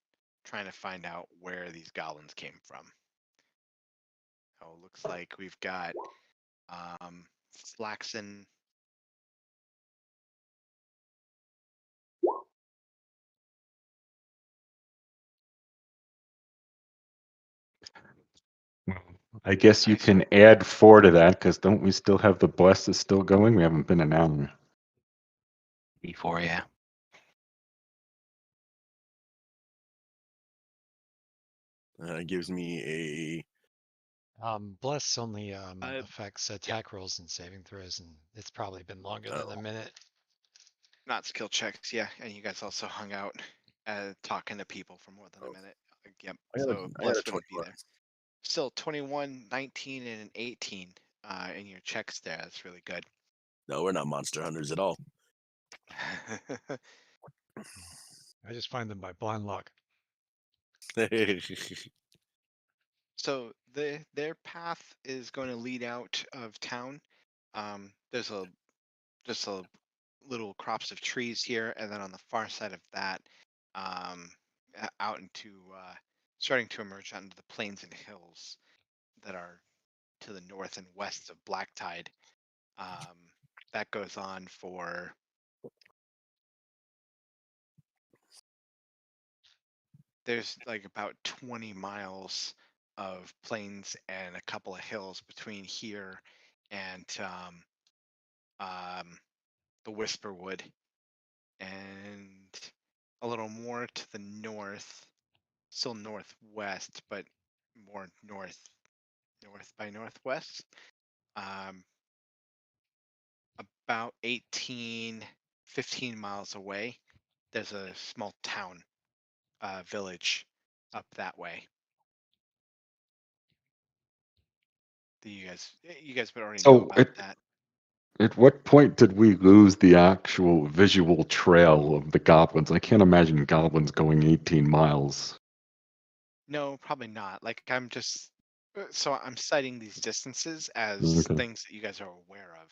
trying to find out where these goblins came from. Oh, looks like we've got Flaxen. I guess you Nice. can add 4 to that because don't we still have the bless is still going? We haven't been an hour. E4, yeah. It gives me Bless only affects attack rolls and saving throws, and it's probably been longer than a minute. Not skill checks, yeah. And you guys also hung out talking to people for more than a minute. Yep. So I got Bless a 20 wouldn't be there. Still 21, 19, and an 18 in your checks there. That's really good. No, we're not monster hunters at all. I just find them by blind luck. So their path is going to lead out of town. There's just a little crops of trees here, and then on the far side of that, out into starting to emerge out into the plains and hills that are to the north and west of Blacktide. That goes on for there's like about 20 miles of plains and a couple of hills between here and the Whisperwood, and a little more to the north, still northwest, but more north by northwest. About 18, 15 miles away, there's a small town, village up that way. You guys would already know So about that. at what point did we lose the actual visual trail of the goblins? I can't imagine goblins going 18 miles. No, probably not. Like I'm just so I'm citing these distances as Okay. things that you guys are aware of.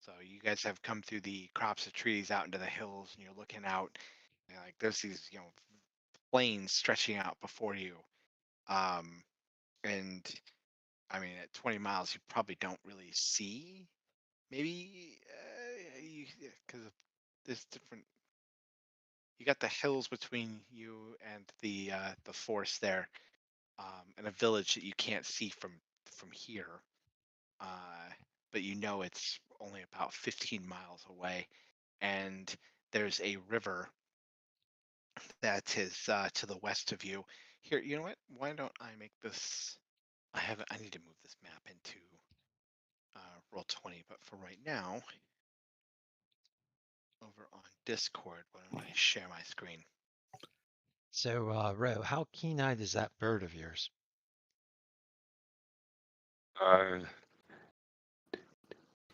So you guys have come through the crops of trees out into the hills, and you're looking out, and like there's these plains stretching out before you, and I mean, at 20 miles, you probably don't really see. Maybe because there's different. You got the hills between you and the forest there, and a village that you can't see from here. But you know it's only about 15 miles away, and there's a river that is to the west of you. Here, you know what? Why don't I make this? I need to move this map into Roll20, but for right now, over on Discord, why don't I share my screen? So, Ro, how keen-eyed is that bird of yours?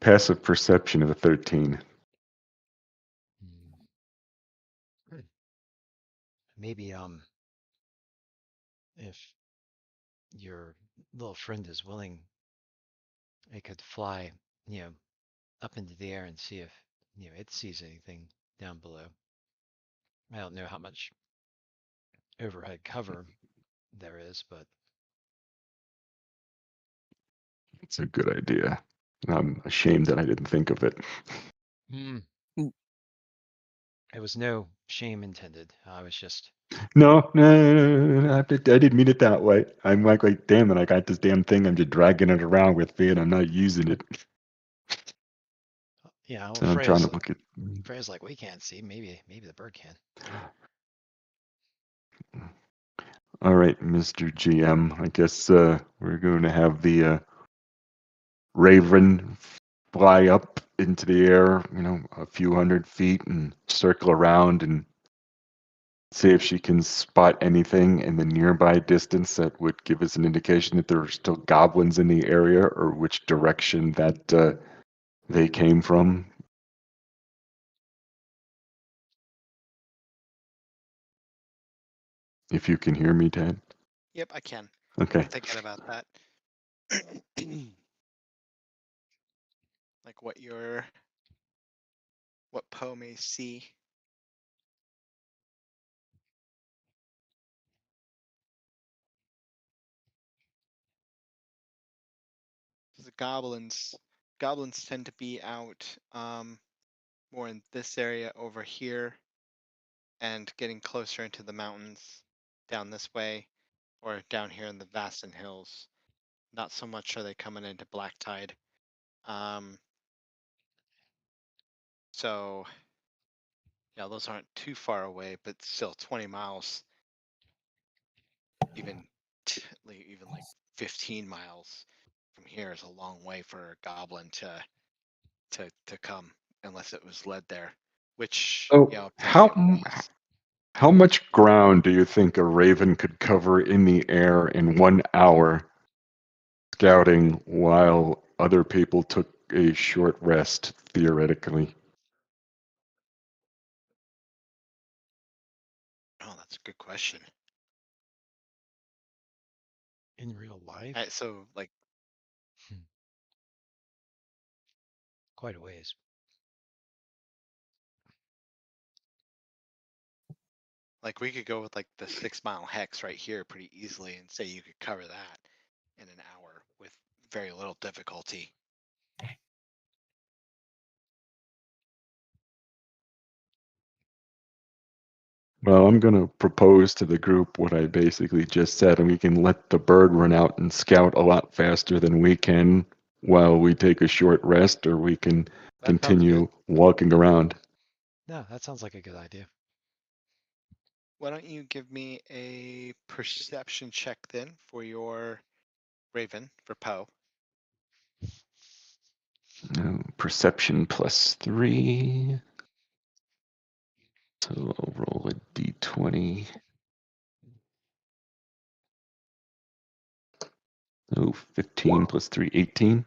Passive perception of a 13. Hmm. Maybe if your little friend is willing, it could fly, up into the air and see if, it sees anything down below. I don't know how much overhead cover there is, but It's a good idea. I'm ashamed that I didn't think of it. it was no shame intended. I was just, No, I didn't mean it that way. I'm like, damn it, I got this damn thing. I'm just dragging it around with me, and I'm not using it. well, So I'm trying to look at. Freya's like, we can't see. Maybe the bird can. All right, Mr. GM. I guess we're going to have the Raven fly up into the air, a few 100 feet, and circle around and see if she can spot anything in the nearby distance that would give us an indication that there are still goblins in the area or which direction that they came from. If you can hear me, Ted. Yep, I can. Okay. I'm thinking about that. Like what Poe may see. The goblins tend to be out more in this area over here and getting closer into the mountains down this way or down here in the Vastin Hills. Not so much are they coming into Blacktide. So yeah, those aren't too far away, but still 20 miles, even like 15 miles from here is a long way for a goblin to come unless it was led there, which Oh, apparently it was. how much ground do you think a raven could cover in the air in 1 hour scouting while other people took a short rest, theoretically? Oh, that's a good question. In real life, So like quite a ways. we could go with like the 6 mile hex right here pretty easily and say you could cover that in an hour with very little difficulty. Well, I'm going to propose to the group what I basically just said, and we can let the bird run out and scout a lot faster than we can while we take a short rest, or we can That sounds continue good. walking around. No, that sounds like a good idea. Why don't you give me a perception check then for your Raven for Poe? Perception +3. So I'll roll a d20. Oh, 15 +3, 18.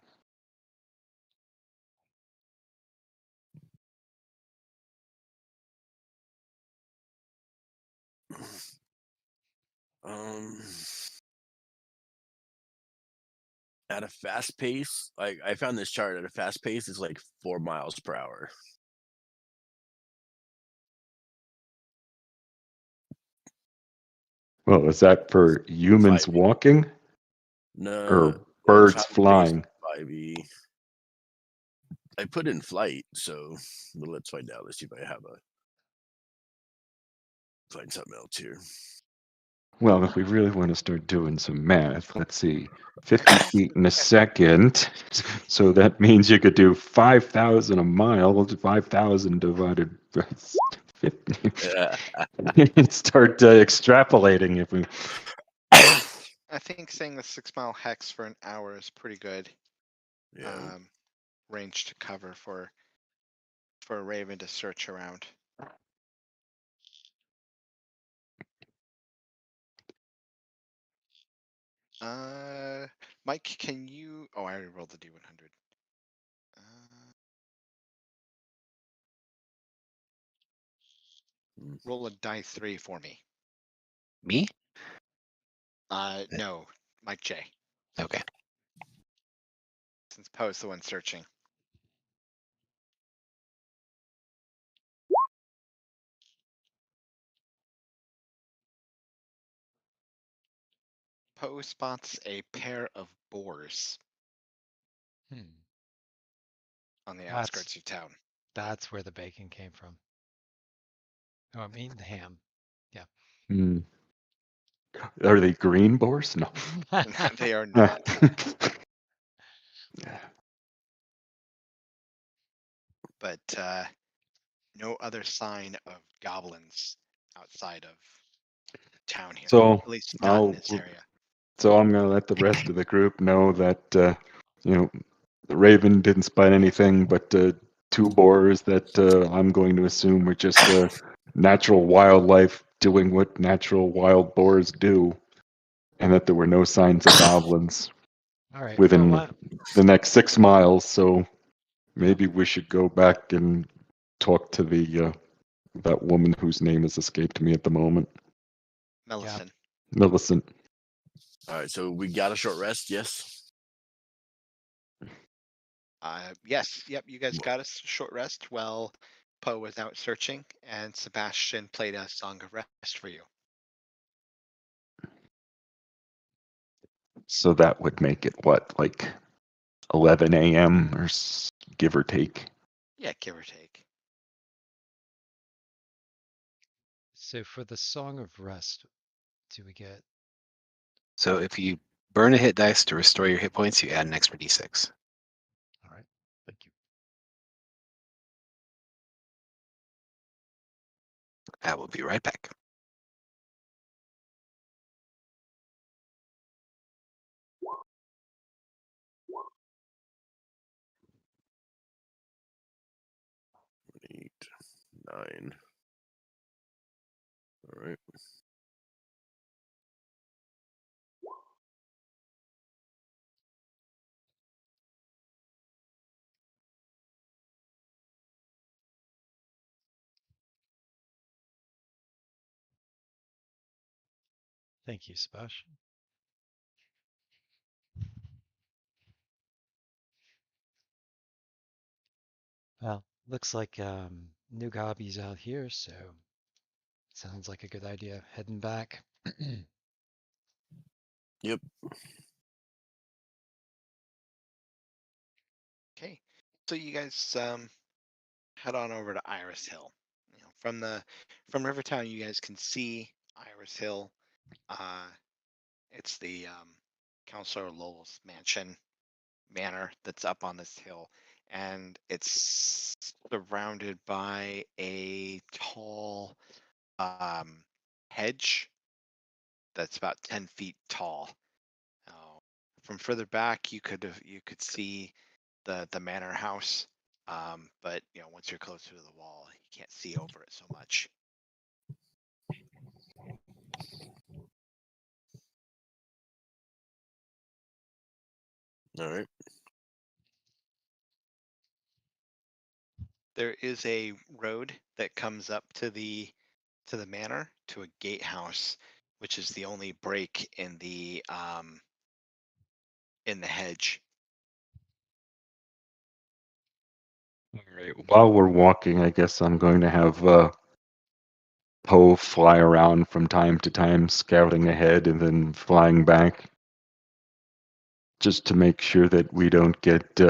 At a fast pace, like I found this chart at a fast pace, it's like 4 miles per hour. Well, is that for humans Fighting. walking? No, Or birds flying. 5e. I put in flight, so well, let's find out. Let's see if I have find something else here. Well, if we really want to start doing some math, let's see. 50 feet in a second. So that means you could do 5,000 a mile. 5,000 divided by 50. Start extrapolating if we. I think saying the 6 mile hex for an hour is pretty good Yeah. range to cover for a raven to search around. Mike, can you? Oh, I already rolled the D100. Roll a die 3 for me. Me? No, Mike J. Okay. Since Poe's the one searching. Poe spots a pair of boars Hmm. on the That's- outskirts of town. That's where the bacon came from. Oh, I mean the ham. Hmm. Are they green boars? No. They are not. But no other sign of goblins outside of town here. So At least not in I'll. this area. So I'm going to let the rest of the group know that the Raven didn't spot anything but 2 boars that I'm going to assume were just natural wildlife doing what natural wild boars do, and that there were no signs of goblins All right. within Well, the next 6 miles. So maybe we should go back and talk to that woman whose name has escaped me at the moment, Millicent. Millicent. All right, so we got a short rest. Yes. Yes. Yep. You guys got a short rest while Poe was out searching, and Sebastian played a song of rest for you. So that would make it what, like 11 a.m. or give or take. Yeah, give or take. so for the Song of Rest, do we get? So if you burn a hit dice to restore your hit points, you add an extra d6. All right. Thank you. I will be right back. Eight, 9. All right. Thank you, Sebastian. Well, looks like new Gobby's out here, so sounds like a good idea. Heading back. Yep. Okay. So you guys head on over to Iris Hill. You know, from Rivertown, you guys can see Iris Hill. It's the Councilor Lowell's manor that's up on this hill, and it's surrounded by a tall hedge that's about 10 feet tall. From further back, you could see the manor house, but once you're closer to the wall, you can't see over it so much. All right. There is a road that comes up to the manor to a gatehouse, which is the only break in the hedge. All right. While we're walking, I guess I'm going to have Poe fly around from time to time, scouting ahead and then flying back. just to make sure that we don't get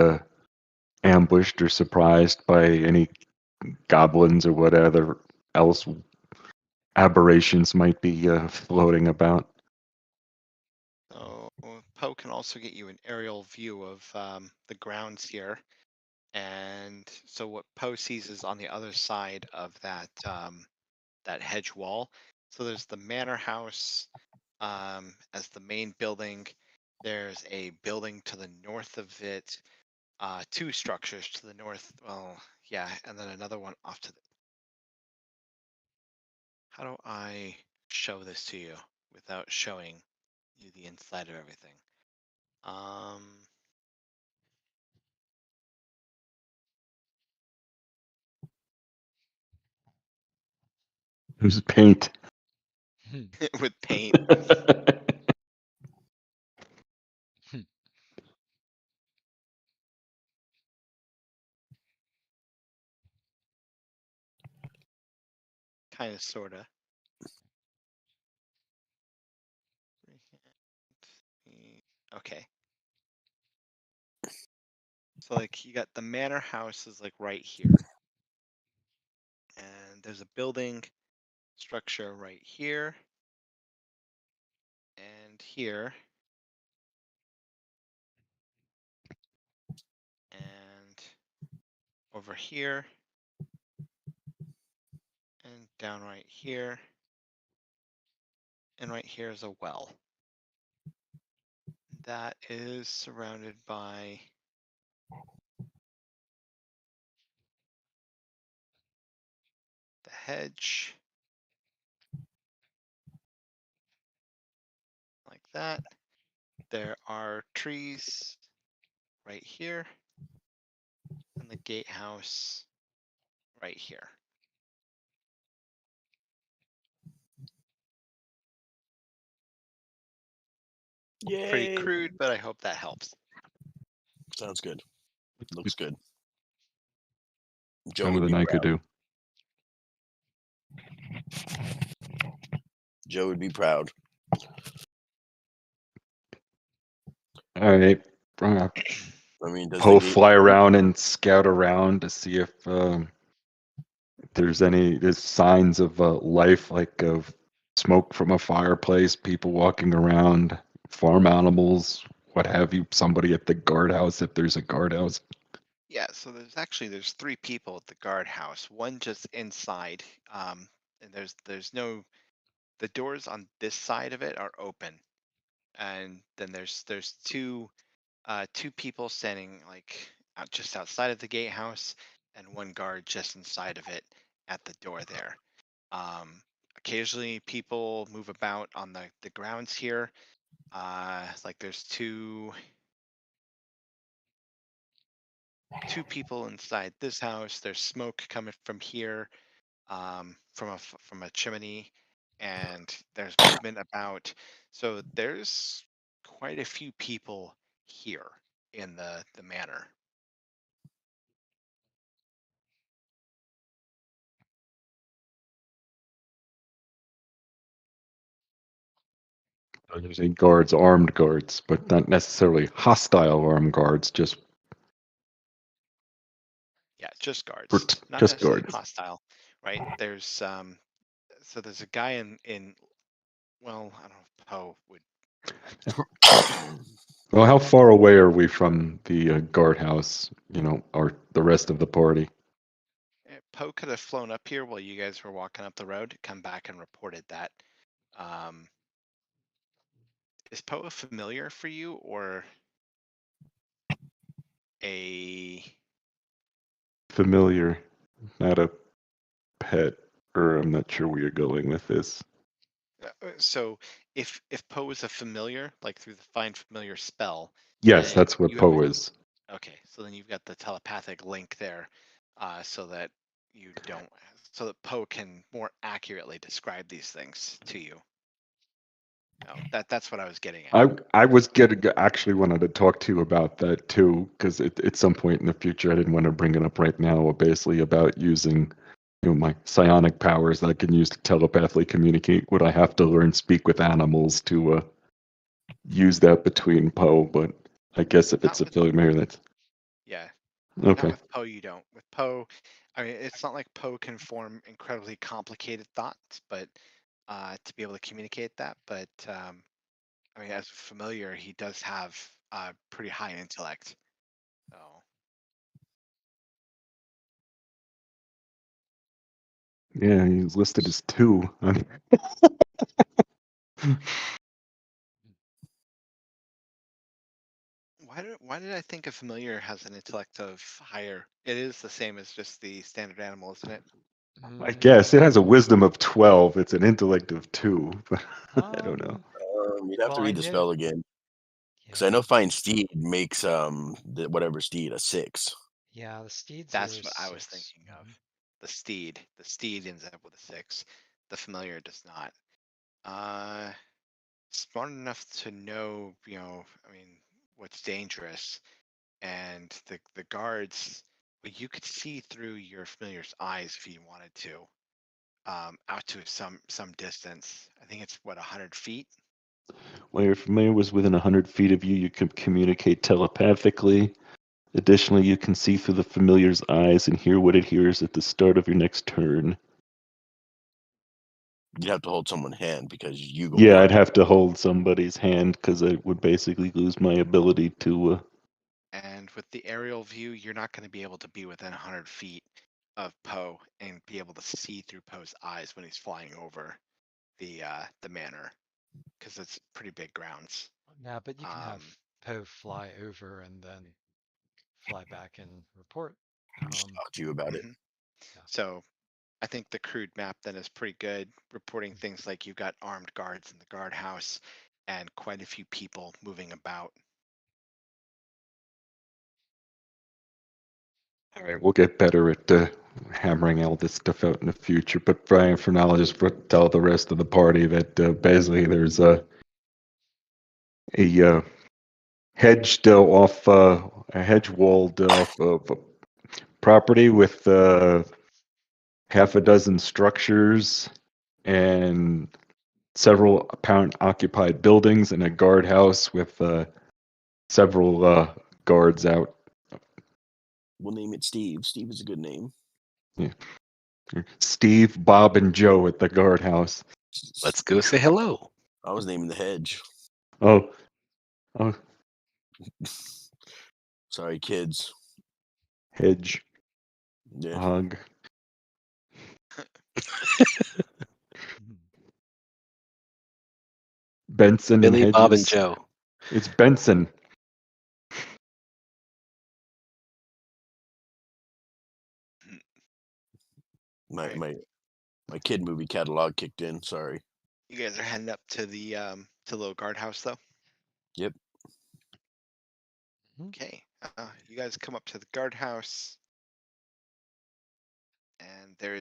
ambushed or surprised by any goblins or whatever else aberrations might be floating about. So Poe can also get you an aerial view of the grounds here. And so what Poe sees is on the other side of that that hedge wall. So there's the manor house as the main building. There's a building to the north of it, two structures to the north. Well, yeah, and then another one off to the. How do I show this to you without showing you the inside of everything? Who's paint? With paint. Kind of, sort of. Okay. So like you got the manor house is like right here. And there's a building structure right here. And here. And over here. And down right here. And right here is a well. That is surrounded by the hedge. Like that. There are trees right here. And the gatehouse right here. Yay! Pretty crude, but I hope that helps. Sounds good. Looks good. Joe Better would than be I could proud. do. Joe would be proud. All right. I mean, does Poe the gate fly around and scout around to see if there's signs of life, like of smoke from a fireplace, people walking around, farm animals, what have you, somebody at the guardhouse if there's a guardhouse. Yeah, so there's three people at the guardhouse. One just inside, and there's no, the doors on this side of it are open, and then there's two people standing like just outside of the gatehouse, and one guard just inside of it at the door there. Occasionally people move about on the grounds here. Like there's two people inside this house. There's smoke coming from here, from a chimney, and there's movement about. So there's quite a few people here in the manor. There's guards, armed guards, but not necessarily hostile armed guards, just Yeah, just guards, not just necessarily guards. hostile, right? There's so there's a guy in well, I don't know if Poe would. Well, how far away are we from the guardhouse? Or the rest of the party? Poe could have flown up here while you guys were walking up the road, come back and reported that. Is Poe a familiar for you or a Familiar, not a pet, or I'm not sure where you're going with this. So if Poe is a familiar, like through the find familiar spell. Yes, that's what Poe is. Okay, so then you've got the telepathic link there, so that Poe can more accurately describe these things to you. No, that's what I was getting at. I actually wanted to talk to you about that too, because at some point in the future, I didn't want to bring it up right now, basically about using my psionic powers that I can use to telepathically communicate. Would I have to learn speak with animals to use that between Poe? But I guess if Not it's a with familiar, that's yeah. okay. Not with Poe, you don't. With Poe, I mean, it's not like Poe can form incredibly complicated thoughts, but to be able to communicate that. But I mean, as a familiar, he does have pretty high intellect. So Yeah, he's listed as 2. why did I think a familiar has an intellect of higher? It is the same as just the standard animal, isn't it? I guess it has a wisdom of 12. It's an intellect of 2, but I don't know. You'd have to Well, I read the know. spell again. Because I know Find Steed makes whatever steed a 6. Yeah, the steeds That's are what I was 6. thinking of. The steed ends up with a 6. The familiar does not. Smart enough to know, I mean, what's dangerous, and the guards. But you could see through your familiar's eyes if you wanted to, out to some distance. I think it's what 100 feet. While your familiar was within 100 feet of you, you can communicate telepathically. Additionally, you can see through the familiar's eyes and hear what it hears at the start of your next turn. You'd have to hold someone's hand because you go Yeah, blind. I'd have to hold somebody's hand because I would basically lose my ability to. And with the aerial view, you're not going to be able to be within 100 feet of Poe and be able to see through Poe's eyes when he's flying over the manor, because it's pretty big grounds. Yeah, but you can have Poe fly over and then fly back and report. Talk to you about it. Yeah. So I think the crude map then is pretty good, reporting things like you've got armed guards in the guardhouse and quite a few people moving about. All right, we'll get better at hammering all this stuff out in the future. But Brian, for now, I'll just tell the rest of the party that basically there's a hedged off a hedge walled off of property with half a dozen structures and several apparent occupied buildings and a guardhouse with several guards out. We'll name it Steve. Steve is a good name. Yeah. Steve, Bob, and Joe at the guardhouse. Let's go say hello. I was naming the hedge. Oh. Sorry, kids. Hedge. Yeah. Hog. Benson Billy, and Bob, and Hedges. Joe. It's Benson. My Right. my kid movie catalog kicked in. Sorry. You guys are heading up to the little guardhouse though. Yep. Okay. You guys come up to the guardhouse, and there